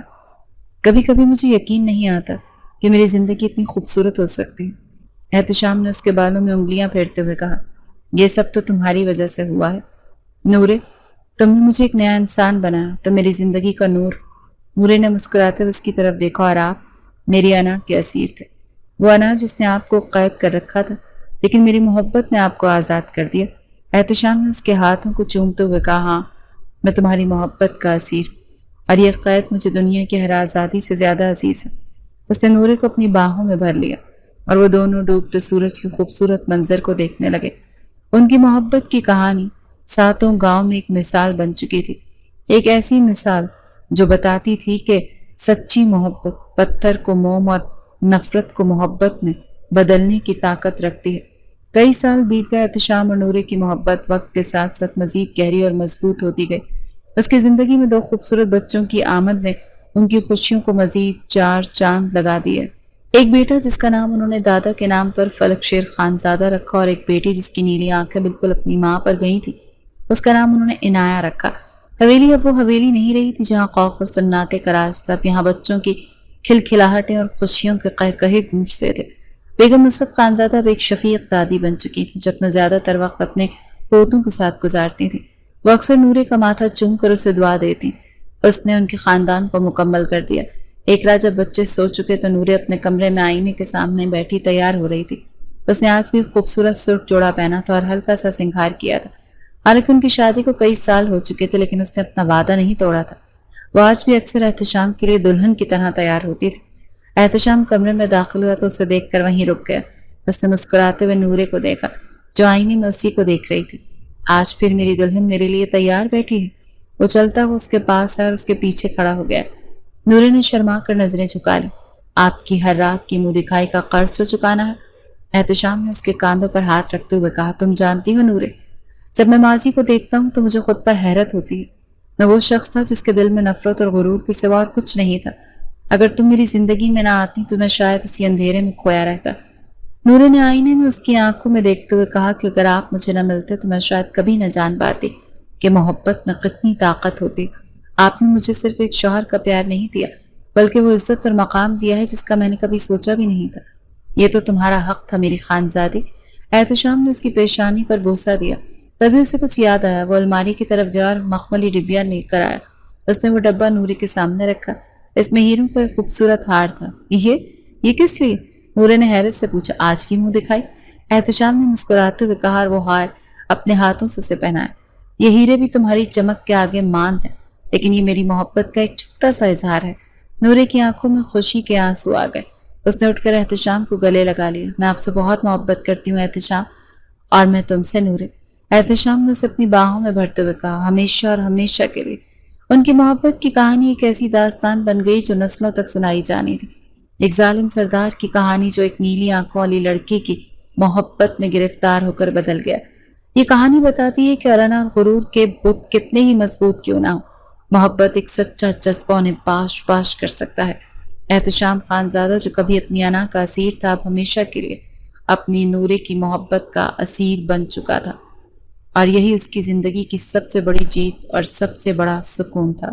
Speaker 1: کبھی کبھی مجھے یقین نہیں آتا کہ میری زندگی اتنی خوبصورت ہو سکتی ہے۔ احتشام نے اس کے بالوں میں انگلیاں پھیرتے ہوئے کہا، یہ سب تو تمہاری وجہ سے ہوا ہے نورے، تم نے مجھے ایک نیا انسان بنایا، تم میری زندگی کا نور۔ نورے نے مسکراتے ہوئے اس کی طرف دیکھا، اور آپ میری انا کے اسیر تھے، وہ انا جس نے آپ کو قید کر رکھا تھا، لیکن میری محبت نے آپ کو آزاد کر دیا۔ احتشام نے اس کے ہاتھوں کو چومتے ہوئے کہا، ہاں میں تمہاری محبت کا اسیر، اور یہ قید مجھے دنیا کی ہر آزادی سے زیادہ عزیز ہے۔ اس نے نورے کو اپنی باہوں میں بھر لیا اور وہ دونوں ڈوبتے سورج کے خوبصورت منظر کو دیکھنے لگے۔ ان کی محبت کی کہانی ساتوں گاؤں میں ایک مثال بن چکی تھی، ایک ایسی مثال جو بتاتی تھی کہ سچی محبت پتھر کو موم اور نفرت کو محبت میں بدلنے کی طاقت رکھتی ہے۔ کئی سال بیت گئے، احتشام اور نورے کی محبت وقت کے ساتھ ساتھ مزید گہری اور مضبوط ہوتی گئی۔ اس کی زندگی میں دو خوبصورت بچوں کی آمد نے ان کی خوشیوں کو مزید چار چاند لگا دیے۔ ایک بیٹا جس کا نام انہوں نے دادا کے نام پر فلک شیر خانزادہ رکھا، اور ایک بیٹی جس کی نیلی آنکھیں بالکل اپنی ماں پر گئی تھی، اس کا نام انہوں نے عنایہ رکھا۔ حویلی اب وہ حویلی نہیں رہی تھی جہاں خوف اور سناٹے کا راج تھا، اب یہاں بچوں کی کھلکھلاہٹیں اور خوشیوں کے قہقہے گونجتے تھے۔ بیگم نصرت خانزادہ اب ایک شفیق دادی بن چکی تھی جو اپنا زیادہ تر وقت اپنے پوتوں کے ساتھ گزارتی تھی۔ وہ اکثر نورے کا ماتھا چوم کر اسے دعا دیتی۔ اس نے ان کے خاندان کو مکمل کر دیا۔ ایک رات جب بچے سو چکے تو نورے اپنے کمرے میں آئینے کے سامنے بیٹھی تیار ہو رہی تھی۔ اس نے آج بھی خوبصورت سرخ جوڑا پہنا تھا اور ہلکا سا سنگھار کیا تھا۔ حالانکہ ان کی شادی کو کئی سال ہو چکے تھے، لیکن اس نے اپنا وعدہ نہیں توڑا تھا۔ وہ آج بھی اکثر احتشام کے لیے دلہن کی طرح تیار ہوتی تھی۔ احتشام کمرے میں داخل ہوا تو اسے دیکھ کر وہیں رک گیا۔ اس نے مسکراتے ہوئے نورے کو دیکھا جو آئینے میں اسی کو دیکھ رہی تھی۔ آج پھر میری دلہن میرے لیے تیار بیٹھی ہے۔ وہ چلتا ہوا اس کے پاس آیا اور اس کے پیچھے کھڑا ہو گیا۔ نورے نے شرما کر نظریں جھکا لی۔ آپ کی ہر رات کی منہ دکھائی کا قرض تو چکانا ہے؟ احتشام نے اس کے کاندھوں پر ہاتھ رکھتے ہوئے کہا، تم جانتی ہو نورے، جب میں ماضی کو دیکھتا ہوں تو مجھے خود پر حیرت ہوتی ہے۔ میں وہ شخص تھا جس کے دل میں نفرت اور غرور کے سوا اور کچھ نہیں تھا۔ اگر تم میری زندگی میں نہ آتی تو میں شاید اسی اندھیرے میں کھویا رہتا۔ نورے نے آئینے میں اس کی آنکھوں میں دیکھتے ہوئے کہا کہ اگر آپ مجھے نہ ملتے تو میں شاید کبھی نہ جان پاتی کہ محبت میں کتنی طاقت ہوتی۔ آپ نے مجھے صرف ایک شوہر کا پیار نہیں دیا بلکہ وہ عزت اور مقام دیا ہے جس کا میں نے کبھی سوچا بھی نہیں تھا۔ یہ تو تمہارا حق تھا میری خانزادی۔ احتشام نے اس کی پیشانی پر بوسہ دیا۔ تبھی اسے کچھ یاد آیا۔ وہ الماری کی طرف گیا اور مخملی ڈبیا لے کر آیا۔ اس نے وہ ڈبہ نورے کے سامنے رکھا۔ اس میں ہیروں کا ایک خوبصورت ہار تھا۔ یہ کس لیے؟ نورے نے حیرت سے پوچھا۔ آج کی منہ دکھائی؟ احتشام نے مسکراتے ہوئے کہا اور وہ ہار اپنے ہاتھوں سے اسے پہنایا۔ یہ ہیرے بھی تمہاری چمک کے آگے ماند ہیں، لیکن یہ میری محبت کا ایک چھوٹا سا اظہار ہے۔ نورے کی آنکھوں میں خوشی کے آنسو آ گئے۔ اس نے اٹھ کر احتشام کو گلے لگا لیا۔ میں آپ سے بہت محبت کرتی ہوں احتشام، اور میں تم سے نورے۔ احتشام نے اسے اپنی باہوں میں بھرتے ہوئے کہا، ہمیشہ اور ہمیشہ کے لیے۔ ان کی محبت کی کہانی ایک ایسی داستان بن گئی جو نسلوں تک سنائی جانی تھی۔ ایک ظالم سردار کی کہانی جو ایک نیلی آنکھوں والی لڑکی کی محبت میں گرفتار ہو کر بدل گیا۔ یہ کہانی بتاتی ہے کہ ارانا اور غرور کے بت کتنے ہی مضبوط کیوں نہ ہو، محبت ایک سچا جذبہ انہیں پاش پاش کر سکتا ہے۔ احتشام خانزادہ جو کبھی اپنی انا کا اسیر تھا، اب ہمیشہ کے لیے اپنی نورے کی محبت کا اسیر بن چکا تھا، اور یہی اس کی زندگی کی سب سے بڑی جیت اور سب سے بڑا سکون تھا۔